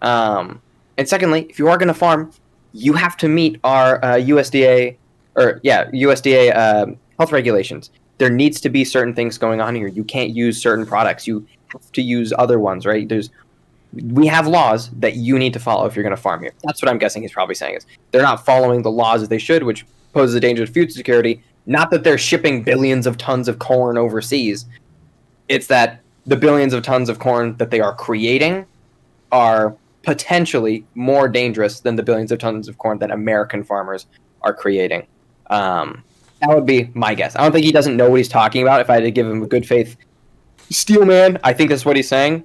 And secondly, if you are going to farm, you have to meet our USDA health regulations. There needs to be certain things going on here. You can't use certain products. You have to use other ones, right? We have laws that you need to follow if you're going to farm here. That's what I'm guessing he's probably saying is they're not following the laws as they should, which poses a danger to food security. Not that they're shipping billions of tons of corn overseas. It's that the billions of tons of corn that they are creating are potentially more dangerous than the billions of tons of corn that American farmers are creating. That would be my guess. I don't think he doesn't know what he's talking about. If I had to give him a good faith steel man, I think that's what he's saying.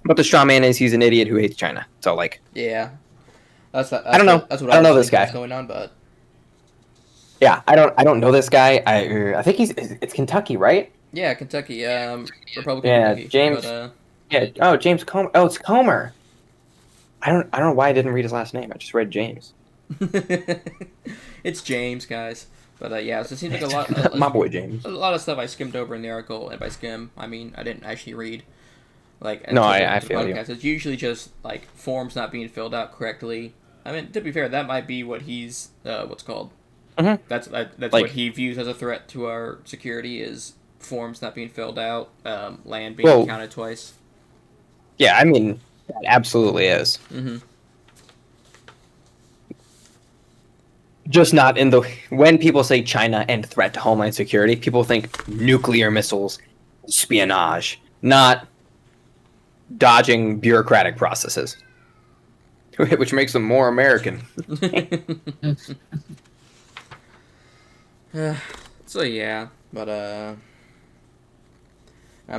But the straw man is he's an idiot who hates China. So like, Yeah, I don't know. That's what I don't know was this thinking guy. was going on, but Yeah, I don't know this guy. I think it's Kentucky, right? yeah, Kentucky, Republican Yeah, Kentucky, James. Yeah. Oh, James Comer. Oh, it's Comer. I don't know why I didn't read his last name. I just read James. it's James, guys. But yeah, so it seems like My boy James. a lot of stuff I skimmed over in the article, and by skim, I mean I didn't actually read. Like, No, until I the feel you. podcast. It's usually just like forms not being filled out correctly. I mean, to be fair, that might be what he's what's called. Mm-hmm. That's Like- what he views as a threat to our security is forms not being filled out, land being Well- counted twice. Yeah, I mean, that absolutely is. Mm-hmm. Just not in the when people say China and threat to homeland security, people think nuclear missiles, espionage, not dodging bureaucratic processes, which makes them more American. So yeah, but I'm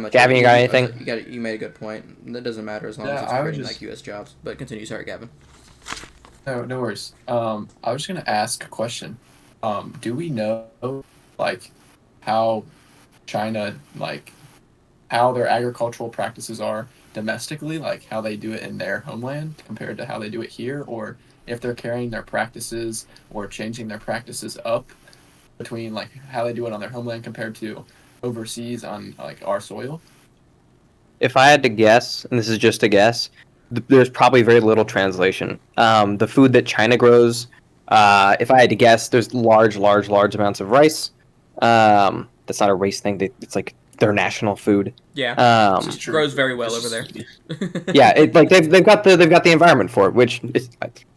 not Gavin, you got anything? You made a good point. That doesn't matter as long as Yeah, it's I would creating just- like U.S. jobs. But continue, sorry, Gavin. No worries. I was just gonna ask a question. Do we know like how China how their agricultural practices are domestically, like how they do it in their homeland compared to how they do it here, or if they're carrying their practices or changing their practices up between like how they do it on their homeland compared to overseas on like our soil? If I had to guess, and this is just a guess, there's probably very little translation. The food that China grows, if I had to guess, there's large amounts of rice. That's not a race thing. It's like their national food. Yeah, This is true. grows very well This over is- there. Yeah, they've got the environment for it, which is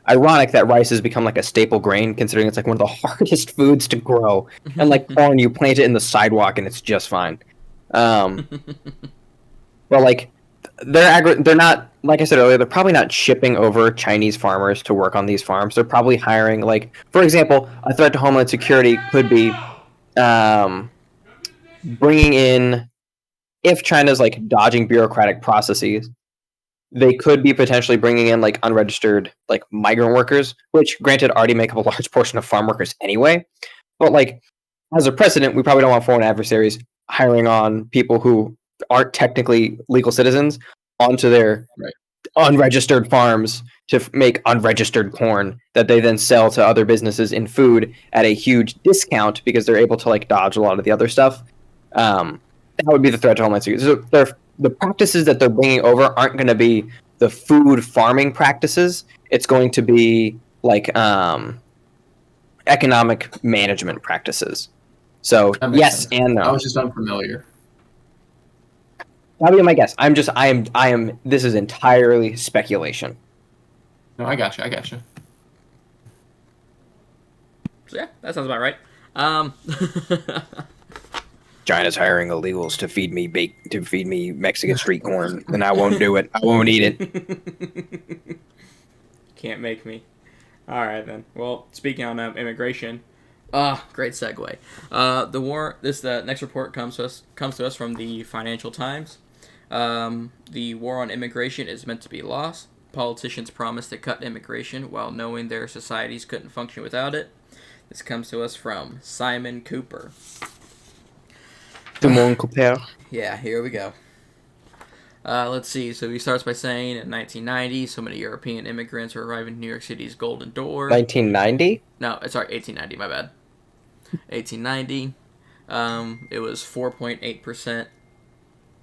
ironic that rice has become like a staple grain, considering it's like one of the hardest foods to grow. And like corn, you plant it in the sidewalk and it's just fine. But like they're not, like I said earlier, they're probably not shipping over Chinese farmers to work on these farms. They're probably hiring, like, for example, a threat to homeland security could be bringing in, if China's like dodging bureaucratic processes, they could be potentially bringing in like unregistered like migrant workers, which granted already make up a large portion of farm workers anyway. But like as a precedent, we probably don't want foreign adversaries hiring on people who aren't technically legal citizens onto their Right. unregistered farms to make unregistered corn that they then sell to other businesses in food at a huge discount because they're able to like dodge a lot of the other stuff. That would be the threat to homeland security. So the practices that they're bringing over aren't going to be the food farming practices. It's going to be like economic management practices. So That makes yes sense. and no. I was just unfamiliar. That'll be my guess. I am. This is entirely speculation. No, I got you. So yeah, that sounds about right. China's hiring illegals to feed me Mexican street corn, and I won't do it. I won't eat it. Can't make me. All right then. Well, speaking on immigration, great segue. The next report comes to us from the Financial Times. The war on immigration is meant to be lost. Politicians promise to cut immigration while knowing their societies couldn't function without it. This comes to us from Simon Cooper. Dumont Cooper. Yeah, here we go. Let's see. So he starts by saying in 1990, so many European immigrants were arriving in New York City's Golden Door. 1990. No, sorry, 1890. My bad. 1890. It was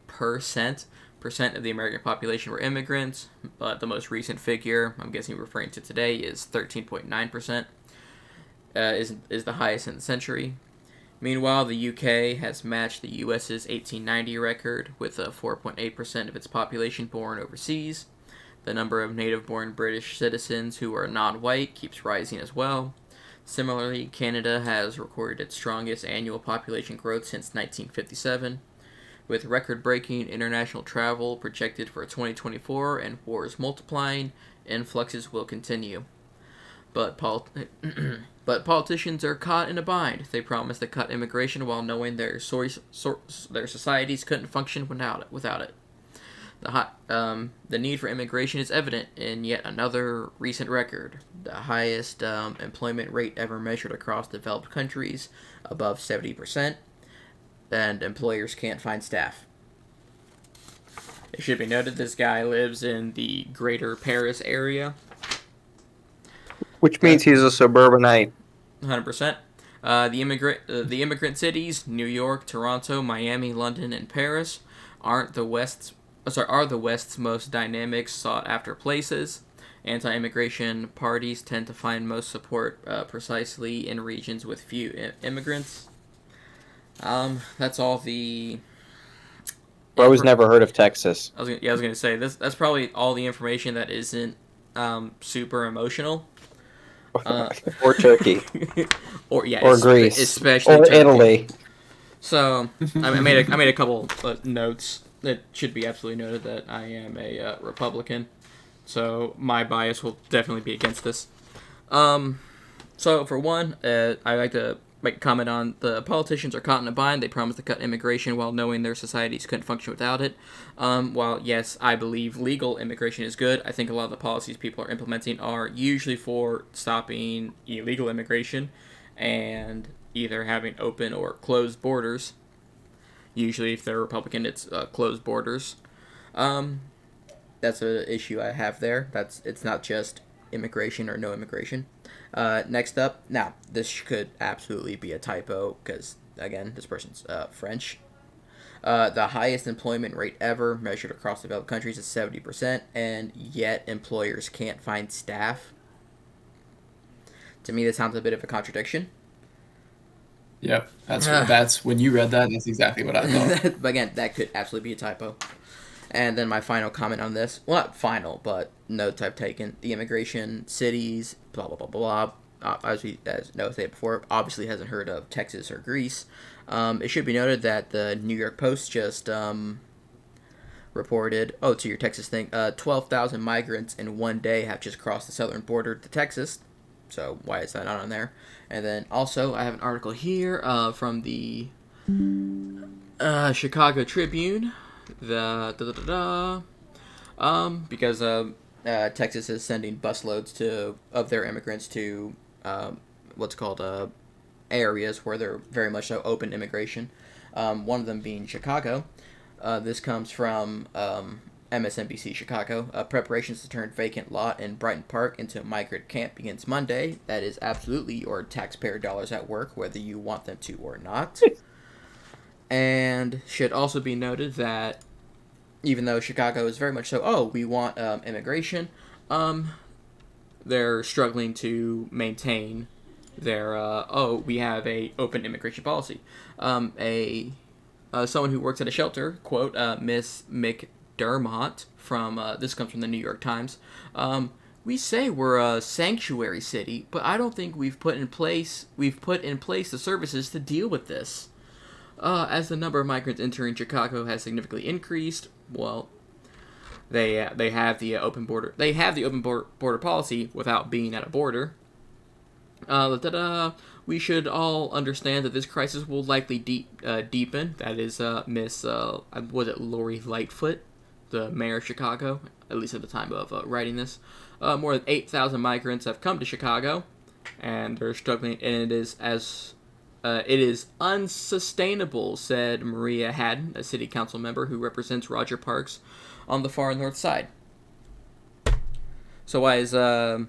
4.8% of the American population were immigrants, but the most recent figure, I'm guessing referring to today, is 13.9%. Is the highest in the century. Meanwhile, the UK has matched the US's 1890 record with 4.8% of its population born overseas. The number of native-born British citizens who are non-white keeps rising as well. Similarly, Canada has recorded its strongest annual population growth since 1957. With record-breaking international travel projected for 2024 and wars multiplying, influxes will continue. but but politicians are caught in a bind. They promise to cut immigration while knowing their societies couldn't function without it. The need for immigration is evident in yet another recent record. The highest employment rate ever measured across developed countries, above 70%, and employers can't find staff. It should be noted this guy lives in the greater Paris area. Which means he's a suburbanite. 100%. The immigrant cities, New York, Toronto, Miami, London, and Paris, are the West's most dynamic, sought-after places. Anti-immigration parties tend to find most support precisely in regions with few immigrants. That's all the... I was never heard of Texas. I was gonna say that's probably all the information that isn't super emotional. Or Turkey. or Greece. Especially or Turkey. Italy. So I made a couple notes that should be absolutely noted that I am a Republican, so my bias will definitely be against this. So for one, I like to make a comment on the politicians are caught in a bind. They promise to cut immigration while knowing their societies couldn't function without it. While yes, I believe legal immigration is good, I think a lot of the policies people are implementing are usually for stopping illegal immigration and either having open or closed borders. Usually, if they're Republican, it's closed borders. That's an issue I have there. It's not just immigration or no immigration. Next up, now, this could absolutely be a typo, because, again, this person's French. The highest employment rate ever measured across developed countries is 70%, and yet employers can't find staff. To me, that sounds a bit of a contradiction. Yep, that's when you read that, that's exactly what I thought. But again, that could absolutely be a typo. And then my final comment on this, well, not final, but notes I've taken. The immigration cities, blah, blah, blah, blah, blah. As Noah said before, obviously hasn't heard of Texas or Greece. It should be noted that the New York Post just reported, to your Texas thing, 12,000 migrants in one day have just crossed the southern border to Texas. So why is that not on there? And then also, I have an article here from the Chicago Tribune. Because Texas is sending busloads of their immigrants to what's called areas where they're very much so open immigration. One of them being Chicago. This comes from MSNBC Chicago. Preparations to turn vacant lot in Brighton Park into a migrant camp begins Monday. That is absolutely your taxpayer dollars at work, whether you want them to or not. And should also be noted that even though Chicago is very much so, we want immigration, they're struggling to maintain their, we have a open immigration policy. Someone who works at a shelter, quote, Miss McDermott from, this comes from the New York Times, we say we're a sanctuary city, but I don't think we've put in place the services to deal with this. As the number of migrants entering Chicago has significantly increased, well, they have the open border. They have the open border policy without being at a border. We should all understand that this crisis will likely deepen. That is, Miss was it Lori Lightfoot, the mayor of Chicago, at least at the time of writing this. More than 8,000 migrants have come to Chicago, and they're struggling. And it is unsustainable, said Maria Haddon, a city council member who represents Roger Parks on the far north side. So why is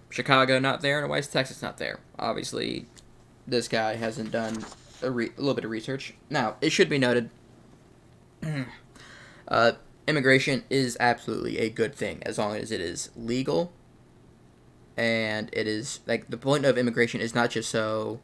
Chicago not there, and why is Texas not there? Obviously, this guy hasn't done a little bit of research. Now, it should be noted, immigration is absolutely a good thing, as long as it is legal, and it is, like, the point of immigration is not just so...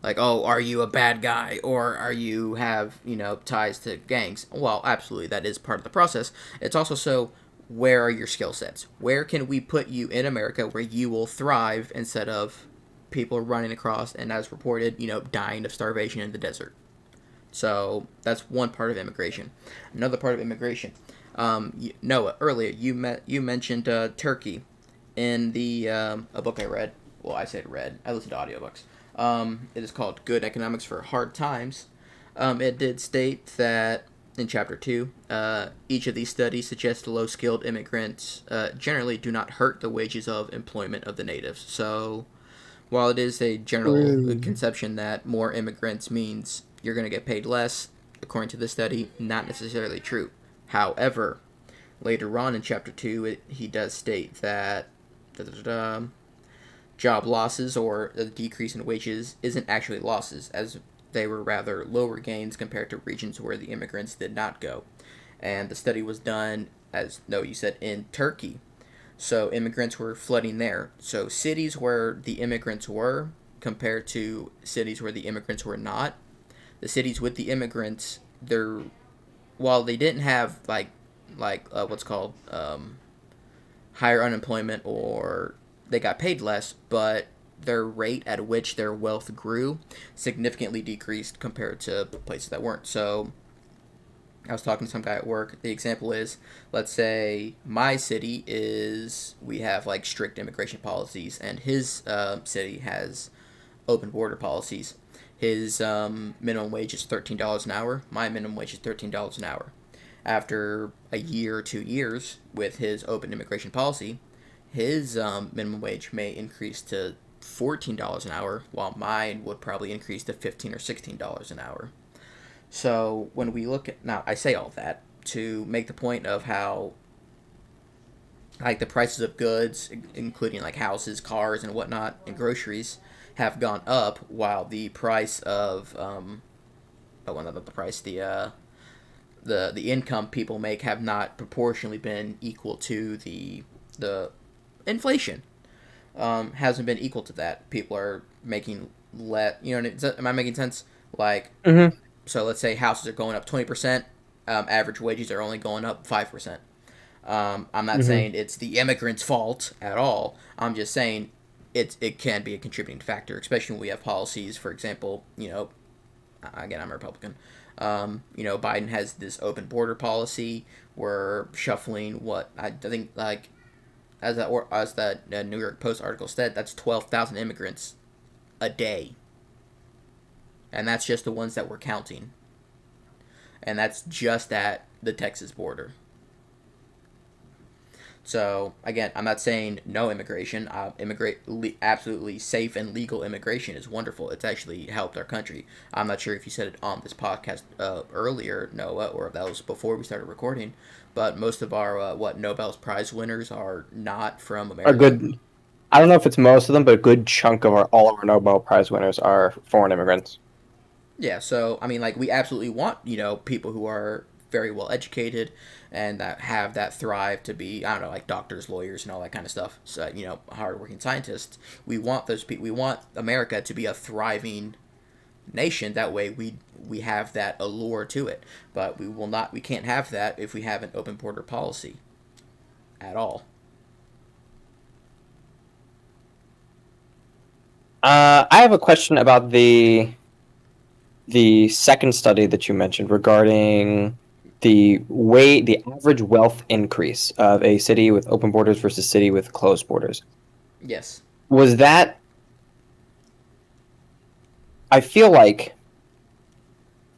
Like, are you a bad guy, or are you have, ties to gangs? Well, absolutely, that is part of the process. It's also so, where are your skill sets? Where can we put you in America where you will thrive instead of people running across and, as reported, dying of starvation in the desert? So, that's one part of immigration. Another part of immigration. Noah, earlier, you mentioned Turkey in a book I read. well, I said read. I listen to audiobooks. It is called Good Economics for Hard Times. It did state that in Chapter 2, each of these studies suggest low-skilled immigrants generally do not hurt the wages of employment of the natives. So, while it is a general conception that more immigrants means you're going to get paid less, according to this study, not necessarily true. However, later on in Chapter 2, he does state that job losses or the decrease in wages isn't actually losses, as they were rather lower gains compared to regions where the immigrants did not go. And the study was done, as no, you said, in Turkey. So immigrants were flooding there. So cities where the immigrants were compared to cities where the immigrants were not, the cities with the immigrants, while they didn't have what's called higher unemployment, or they got paid less, but their rate at which their wealth grew significantly decreased compared to places that weren't. So I was talking to some guy at work. The example is, let's say my city we have like strict immigration policies, and his city has open border policies. His minimum wage is $13 an hour. My minimum wage is $13 an hour. After a year or 2 years with his open immigration policy, his minimum wage may increase to $14 an hour, while mine would probably increase to $15 or $16 an hour. So when we look at, now I say all that to make the point of how like the prices of goods, including like houses, cars, and whatnot, and groceries, have gone up, while the price of the income people make have not proportionally been equal to the inflation. Hasn't been equal to that. People are making less. You know, am I making sense? Like, so let's say houses are going up 20%. Average wages are only going up 5%. I'm not saying it's the immigrants' fault at all. I'm just saying it can be a contributing factor, especially when we have policies. For example, you know, again, I'm a Republican. You know, Biden has this open border policy. We're shuffling what I think, like, as that New York Post article said, that's 12,000 immigrants a day. And that's just the ones that we're counting. And that's just at the Texas border. So, again, I'm not saying no immigration. Absolutely safe and legal immigration is wonderful. It's actually helped our country. I'm not sure if you said it on this podcast earlier, Noah, or if that was before we started recording, but most of our, Nobel's Prize winners are not from America. I don't know if it's most of them, but a good chunk of all of our Nobel Prize winners are foreign immigrants. Yeah, so, I mean, like, we absolutely want, you know, people who are very well educated and that have that thrive to be, I don't know, like doctors, lawyers, and all that kind of stuff. So, you know, hardworking scientists. We want those people. We want America to be a thriving nation. That way, we have that allure to it. But we will not. We can't have that if we have an open border policy at all. I have a question about the second study that you mentioned regarding the average wealth increase of a city with open borders versus city with closed borders. Yes. Was that? I feel like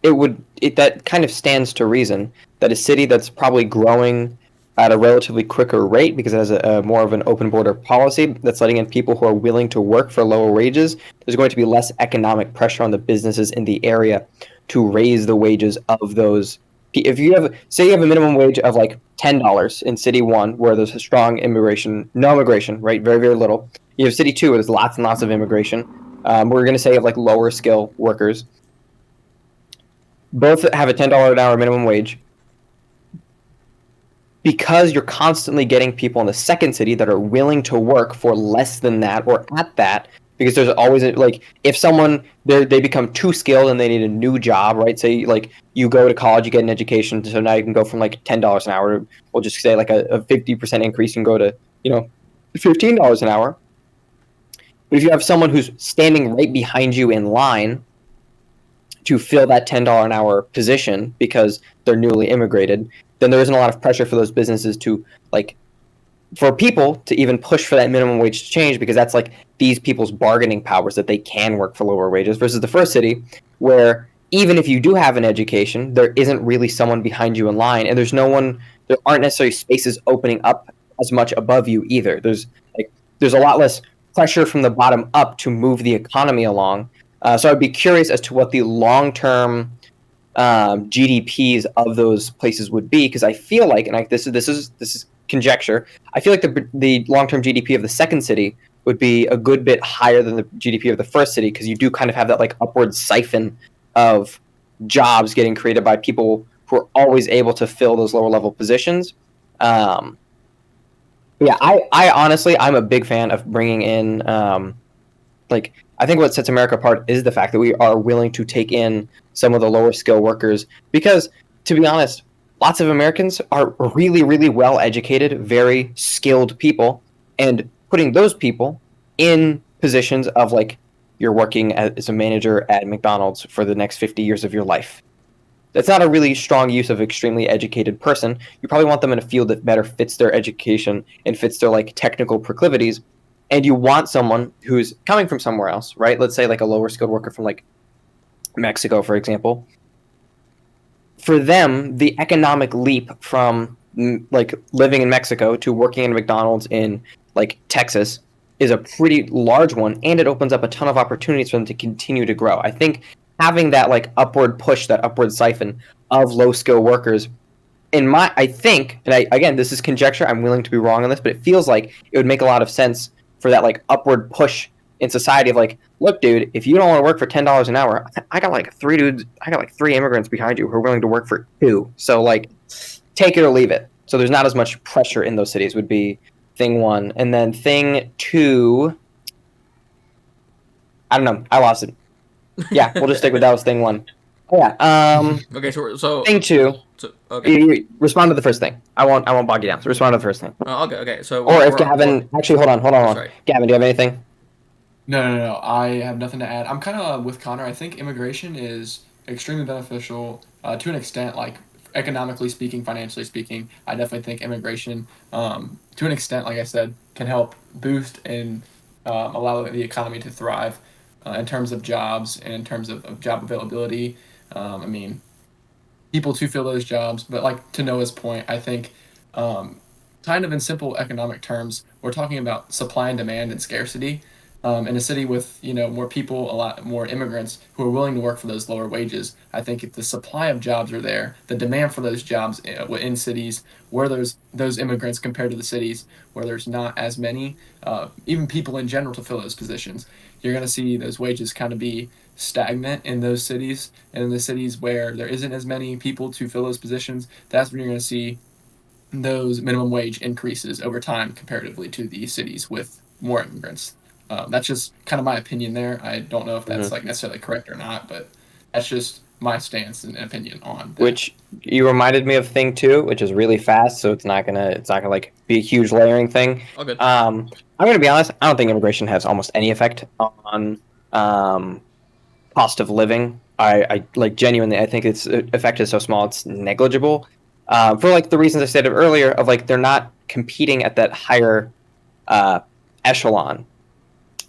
that kind of stands to reason that a city that's probably growing at a relatively quicker rate because it has a more of an open border policy that's letting in people who are willing to work for lower wages, there's going to be less economic pressure on the businesses in the area to raise the wages of those. If you have, say you have a minimum wage of like $10 in city 1 where there's a strong no immigration, right? Very, very little. You have city 2 where there's lots and lots of immigration. We're going to say of like lower skill workers. Both have a $10 an hour minimum wage. Because you're constantly getting people in the second city that are willing to work for less than that or at that, because there's always like if someone they become too skilled and they need a new job, right? Say like you go to college, you get an education, so now you can go from like $10 an hour, we'll just say like a 50% increase and go to, you know, $15 an hour. But if you have someone who's standing right behind you in line to fill that $10 an hour position because they're newly immigrated, then there isn't a lot of pressure for those businesses to like for people to even push for that minimum wage to change, because that's like these people's bargaining powers that they can work for lower wages, versus the first city where even if you do have an education, there isn't really someone behind you in line, and there aren't necessarily spaces opening up as much above you either. There's a lot less pressure from the bottom up to move the economy along. So I'd be curious as to what the long-term GDPs of those places would be, because I feel like, and this is conjecture, I feel like the long-term GDP of the second city would be a good bit higher than the GDP of the first city, because you do kind of have that like upward siphon of jobs getting created by people who are always able to fill those lower level positions. Yeah, I honestly, I'm a big fan of bringing in, I think what sets America apart is the fact that we are willing to take in some of the lower skill workers, because, to be honest, lots of Americans are really, really well educated, very skilled people, and putting those people in positions of like, you're working as a manager at McDonald's for the next 50 years of your life. That's not a really strong use of extremely educated person. You probably want them in a field that better fits their education and fits their like technical proclivities. And you want someone who's coming from somewhere else, right? Let's say like a lower skilled worker from like Mexico, for example. For them, the economic leap from like living in Mexico to working in McDonald's in like Texas is a pretty large one, and it opens up a ton of opportunities for them to continue to grow. I think having that like upward push, that upward siphon of low skill workers, I think, and again, this is conjecture, I'm willing to be wrong on this, but it feels like it would make a lot of sense for that like upward push in society of like, look, dude, if you don't want to work for $10 an hour, I got like three immigrants behind you who are willing to work for $2. So like, take it or leave it. So there's not as much pressure in those cities would be thing one. And then thing two, I don't know, I lost it. Yeah, we'll just stick with that was thing one. Yeah. Okay, so thing two. So, okay. Respond to the first thing. I won't bog you down. So respond to the first thing. Okay. So. Or if Gavin, actually, hold on. Sorry. Gavin, do you have anything? No. I have nothing to add. I'm kind of with Connor. I think immigration is extremely beneficial to an extent, like economically speaking, financially speaking. I definitely think immigration, to an extent, like I said, can help boost and allow the economy to thrive in terms of jobs and in terms of job availability. I mean, people to fill those jobs, but like to Noah's point, I think kind of in simple economic terms, we're talking about supply and demand and scarcity. In a city with more people, a lot more immigrants who are willing to work for those lower wages, I think if the supply of jobs are there, the demand for those jobs in cities where there's those immigrants compared to the cities where there's not as many, even people in general to fill those positions, you're going to see those wages kind of be stagnant in those cities. And in the cities where there isn't as many people to fill those positions, that's when you're going to see those minimum wage increases over time comparatively to the cities with more immigrants. That's just kind of my opinion there. I don't know if that's like necessarily correct or not, but that's just my stance and opinion on that. Which you reminded me of thing two, which is really fast, so it's not gonna like be a huge layering thing. Okay. I'm gonna be honest. I don't think immigration has almost any effect on cost of living. I like genuinely. I think its effect is so small, it's negligible. For like the reasons I stated earlier, of like they're not competing at that higher echelon.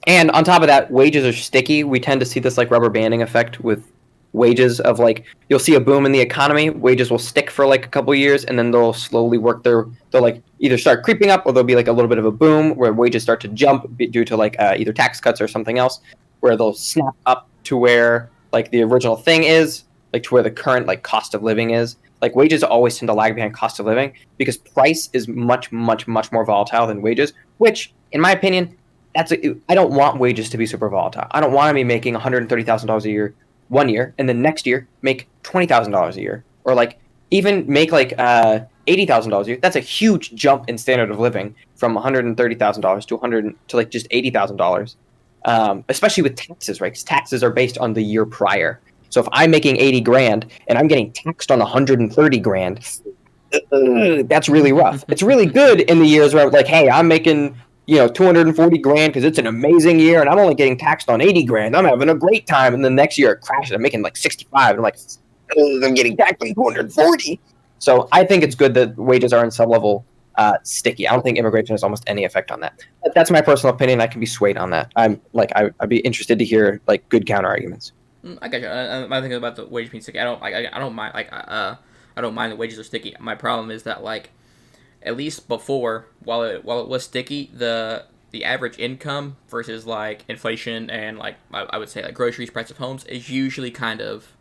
And on top of that, wages are sticky. We tend to see this like rubber banding effect with wages of like, you'll see a boom in the economy, wages will stick for like a couple years, and then they'll slowly they'll like either start creeping up, or there'll be like a little bit of a boom where wages start to jump due to like either tax cuts or something else, where they'll snap up to where like the original thing is, like to where the current like cost of living is. Like wages always tend to lag behind cost of living because price is much, much, much more volatile than wages, which in my opinion, I don't want wages to be super volatile. I don't want to be making $130,000 a year one year and then next year make $20,000 a year, or like even make like $80,000 a year. That's a huge jump in standard of living from $130,000 to like just $80,000. Especially with taxes, right? Because taxes are based on the year prior. So if I'm making 80 grand and I'm getting taxed on 130 grand, that's really rough. It's really good in the years where like, hey, I'm making 240 grand because it's an amazing year and I'm only getting taxed on 80 grand. I'm having a great time. And the next year it crashes. I'm making like 65. And I'm like, I'm getting taxed on 240. So I think it's good that wages are in some level sticky. I don't think immigration has almost any effect on that. But that's my personal opinion. I can be swayed on that. I'd be interested to hear like good counter arguments. I got you. I'm thinking about the wage being sticky. I don't mind I don't mind the wages are sticky. My problem is that like at least before, while it was sticky, the average income versus like inflation and like I would say like groceries, price of homes is usually kind of,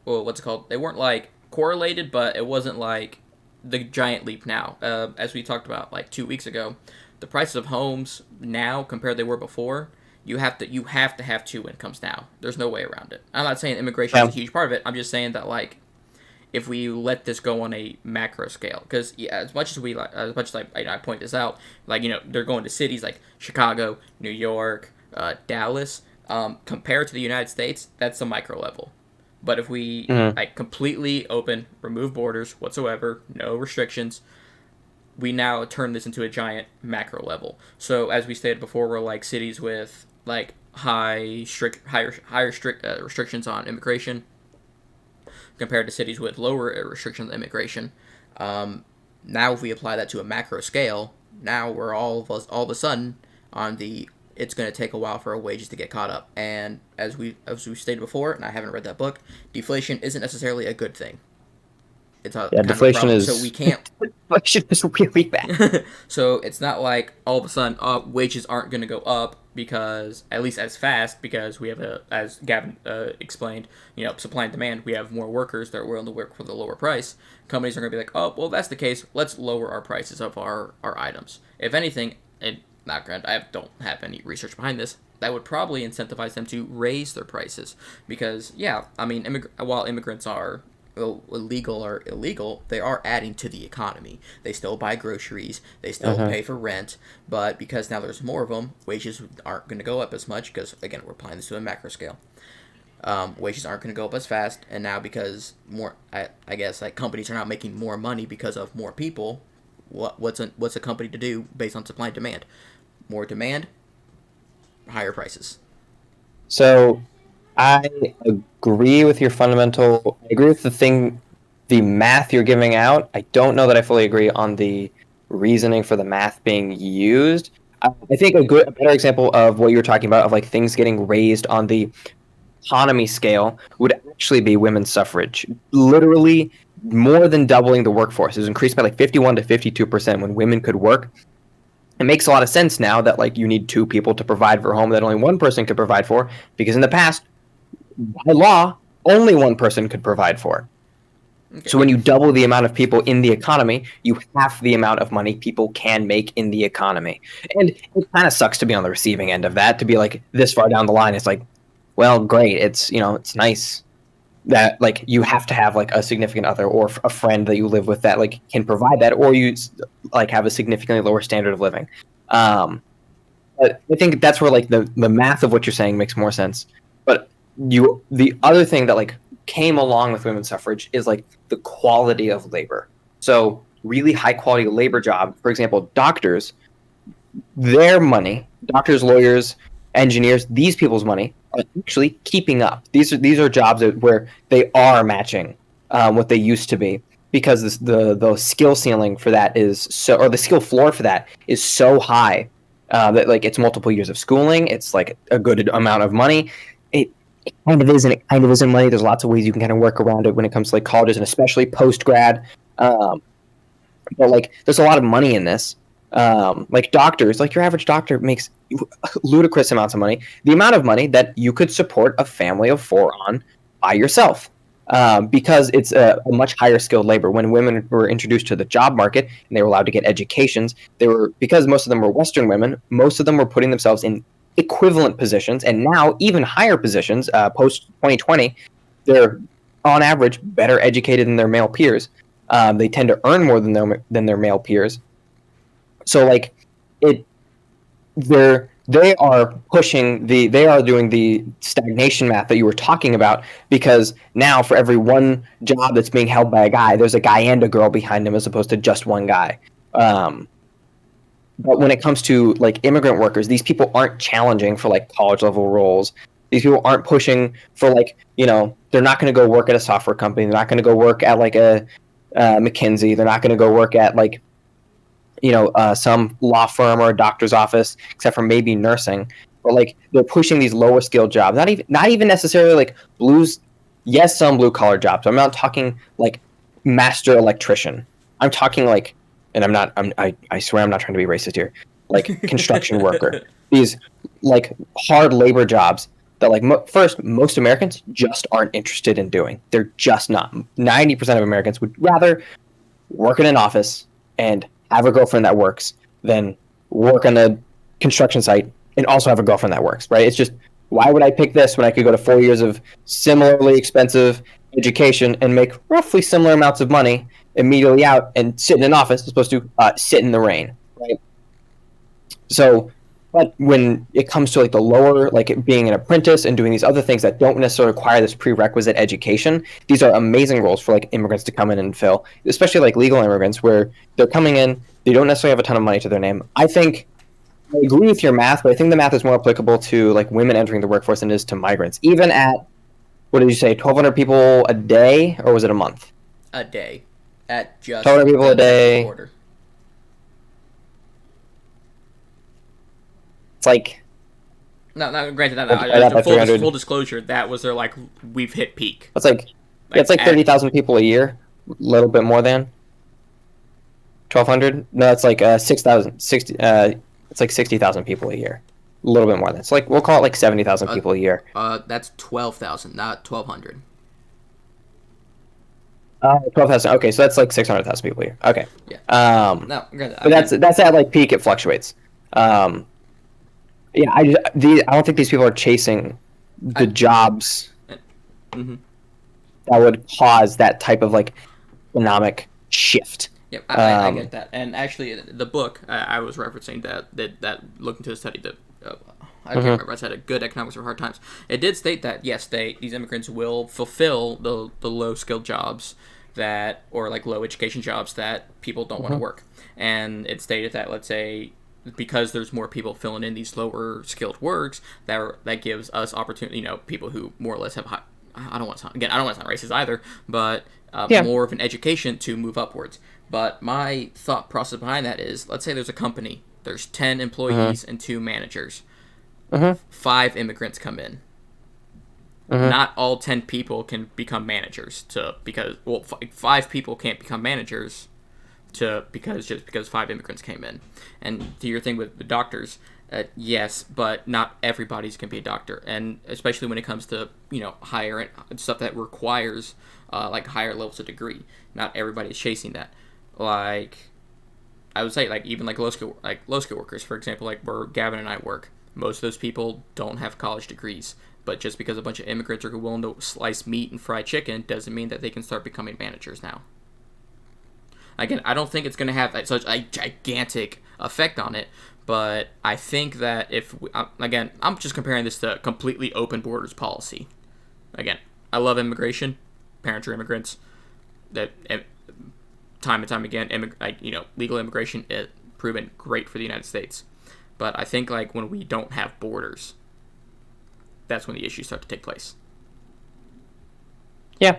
well, what's it called? They weren't like correlated, but it wasn't like the giant leap now. As we talked about like 2 weeks ago, the prices of homes now compared to they were before. You have to have two incomes now. There's no way around it. I'm not saying immigration is a huge part of it. I'm just saying that like if we let this go on a macro scale, because yeah, as much as I point this out, like they're going to cities like Chicago, New York, Dallas. Compared to the United States, that's the micro level. But if we like completely open, remove borders whatsoever, no restrictions, we now turn this into a giant macro level. So as we stated before, we're like cities with like higher restrictions on immigration compared to cities with lower restrictions on immigration. Now, if we apply that to a macro scale, now we're all of a sudden on the it's going to take a while for our wages to get caught up. And as we stated before, and I haven't read that book, deflation isn't necessarily a good thing. It's a deflation is so we can't. Deflation is really bad. So it's not like all of a sudden wages aren't going to go up because at least as fast because we have as Gavin explained, supply and demand. We have more workers that are willing to work for the lower price. Companies are going to be like, oh well, that's the case. Let's lower our prices of our items. If anything, and not granted, I don't have any research behind this. That would probably incentivize them to raise their prices because while immigrants are illegal or illegal, they are adding to the economy. They still buy groceries, they still pay for rent, but because now there's more of them, wages aren't going to go up as much because, again, we're applying this to a macro scale. Wages aren't going to go up as fast, and now because more, I guess, like companies are not making more money because of more people, what's a company to do based on supply and demand? More demand, higher prices. So I agree with your fundamental. I agree with the math you're giving out. I don't know that I fully agree on the reasoning for the math being used. I think a better example of what you're talking about, of like things getting raised on the economy scale, would actually be women's suffrage. Literally, more than doubling the workforce. It was increased by like 51 to 52% when women could work. It makes a lot of sense now that like you need two people to provide for a home that only one person could provide for, because in the past, by law, only one person could provide for. Okay. So when you double the amount of people in the economy, you half the amount of money people can make in the economy. And it kind of sucks to be on the receiving end of that, to be like this far down the line. It's like, well, great. It's it's nice that like you have to have like a significant other or a friend that you live with that like can provide that, or you like have a significantly lower standard of living. But I think that's where like the math of what you're saying makes more sense. But the other thing that like came along with women's suffrage is like the quality of labor. So really high quality labor job, for example, doctors, their money, doctors, lawyers, engineers, these people's money are actually keeping up. These are jobs where they are matching what they used to be, because the skill ceiling for that is or the skill floor for that is so high that like it's multiple years of schooling. It's like a good amount of money. It kind of is, and it kind of isn't money. There's lots of ways you can kind of work around it when it comes to like colleges, and especially post grad. But like, there's a lot of money in this. Like doctors, like your average doctor makes ludicrous amounts of money. The amount of money that you could support a family of 4 on by yourself, because it's a much higher skilled labor. When women were introduced to the job market and they were allowed to get educations, because most of them were Western women, most of them were putting themselves in equivalent positions, and now even higher positions. Post 2020, they're on average better educated than their male peers. They tend to earn more than their male peers. So like they are doing the stagnation math that you were talking about, because now for every one job that's being held by a guy, there's a guy and a girl behind him as opposed to just one guy. But when it comes to like immigrant workers, these people aren't challenging for like college level roles. These people aren't pushing for like, they're not going to go work at a software company. They're not going to go work at like a McKinsey. They're not going to go work at like some law firm or a doctor's office, except for maybe nursing. But like they're pushing these lower skilled jobs, not even necessarily like blues. Yes, some blue collar jobs. I'm not talking like master electrician. I'm talking like, and I swear I'm not trying to be racist here. Like construction worker. These like hard labor jobs that like most Americans just aren't interested in doing. They're just not. 90% of Americans would rather work in an office and have a girlfriend that works than work on a construction site and also have a girlfriend that works, right? It's just, why would I pick this when I could go to 4 years of similarly expensive education and make roughly similar amounts of money immediately out and sit in an office as opposed to sit in the rain, right? So, but when it comes to like the lower, like it being an apprentice and doing these other things that don't necessarily require this prerequisite education, these are amazing roles for like immigrants to come in and fill, especially like legal immigrants where they're coming in, they don't necessarily have a ton of money to their name. I agree with your math, but I think the math is more applicable to like women entering the workforce than it is to migrants. Even at, what did you say, 1,200 people a day, or was it a month? A day. At just 1,200 people a day. Border. It's like... No, granted, full disclosure, that was their, like, we've hit peak. It's like it's like 30,000 people a year, a little bit more than 1,200. No, it's like 6,000, 60. It's like 60,000 people a year, a little bit more than. It's like we'll call it like 70,000 people a year. That's 12,000, not 1,200. 12,000. Okay, so that's like 600,000 people a year. Okay. Yeah. No, granted, but that's at like peak. It fluctuates. Yeah, I don't think these people are chasing the jobs mm-hmm. that would cause that type of like economic shift. Yep, I get that. And actually, the book I was referencing that looked into the study that I can't remember. I said a good economics for hard times. It did state that yes, these immigrants will fulfill the low skilled jobs or like low education jobs that people don't want to work. And it stated that, let's say, because there's more people filling in these lower skilled works, that gives us opportunity. People who more or less have high. I don't want to sound racist either, but more of an education to move upwards. But my thought process behind that is, let's say there's a company, there's 10 employees and 2 managers. 5 immigrants come in. Not all 10 people can become managers because 5 people can't become managers because 5 immigrants came in. And to your thing with the doctors, yes, but not everybody's can be a doctor, and especially when it comes to higher stuff that requires like higher levels of degree. Not everybody's chasing that. Like I would say, like even like low skill workers, for example, like where Gavin and I work. Most of those people don't have college degrees, but just because a bunch of immigrants are willing to slice meat and fry chicken doesn't mean that they can start becoming managers now. Again, I don't think it's going to have such a gigantic effect on it, but I think that again, I'm just comparing this to completely open borders policy. Again, I love immigration. Parents are immigrants. That time and time again, legal immigration is proven great for the United States. But I think like when we don't have borders, that's when the issues start to take place. Yeah.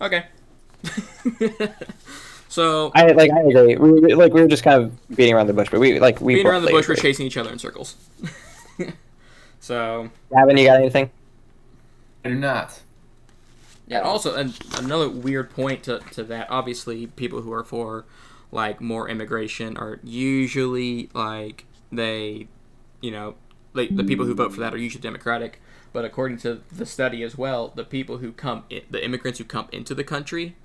Okay. So I agree. We were just kind of beating around the bush, but we beating around the bush. We're chasing each other in circles. So, Gavin, you got anything? I do not. Yeah. Also, another weird point to that. Obviously, people who are for like more immigration are usually like the people who vote for that are usually Democratic. But according to the study as well, the immigrants who come into the country,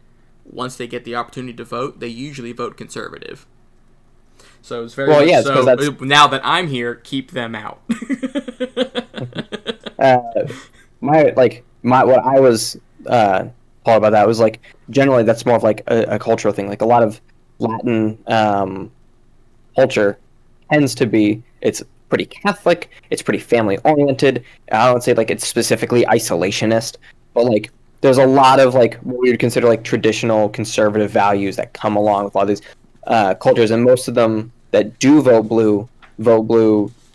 once they get the opportunity to vote, they usually vote conservative. So it's very now that I'm here, keep them out. What I was Paul about that was like generally that's more of like a cultural thing. Like a lot of Latin culture tends to be it's pretty Catholic, it's pretty family oriented. I don't say like it's specifically isolationist, but like there's a lot of like what we would consider like traditional conservative values that come along with a lot of these cultures, and most of them that do vote blue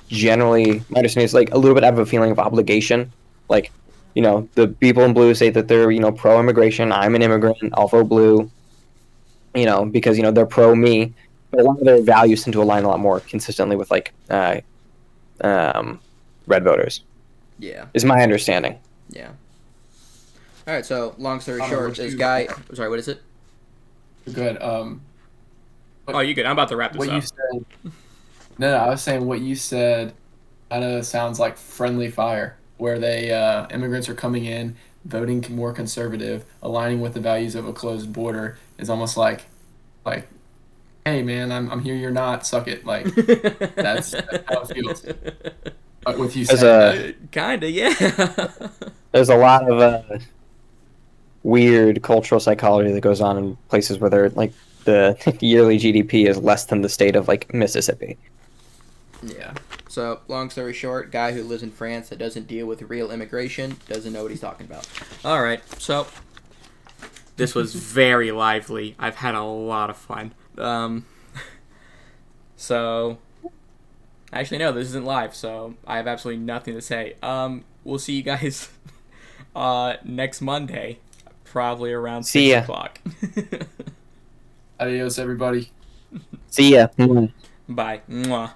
generally, my understanding is like a little bit out of a feeling of obligation. Like, the people in blue say that they're, pro-immigration. I'm an immigrant. I'll vote blue, because, they're pro-me. But a lot of their values tend to align a lot more consistently with like red voters. Yeah. Is my understanding. Yeah. All right. So long story Connor, short, what this you- guy. I'm sorry. What is it? Good. Oh, you good? I'm about to wrap this What up. you said. No, I was saying what you said kind of sounds like friendly fire, where they immigrants are coming in, voting more conservative, aligning with the values of a closed border is almost like, hey man, I'm here, you're not, suck it. Like that's how it feels. With you There's saying a Kinda, yeah. there's a lot of weird cultural psychology that goes on in places where they're like the yearly GDP is less than the state of like Mississippi. Yeah. So, long story short, guy who lives in France that doesn't deal with real immigration doesn't know what he's talking about. All right. So, This was very lively. I've had a lot of fun. so actually no, this isn't live, so I have absolutely nothing to say. We'll see you guys next Monday, probably around See 6 ya. o'clock. adios, everybody. See ya. Bye. Mwah.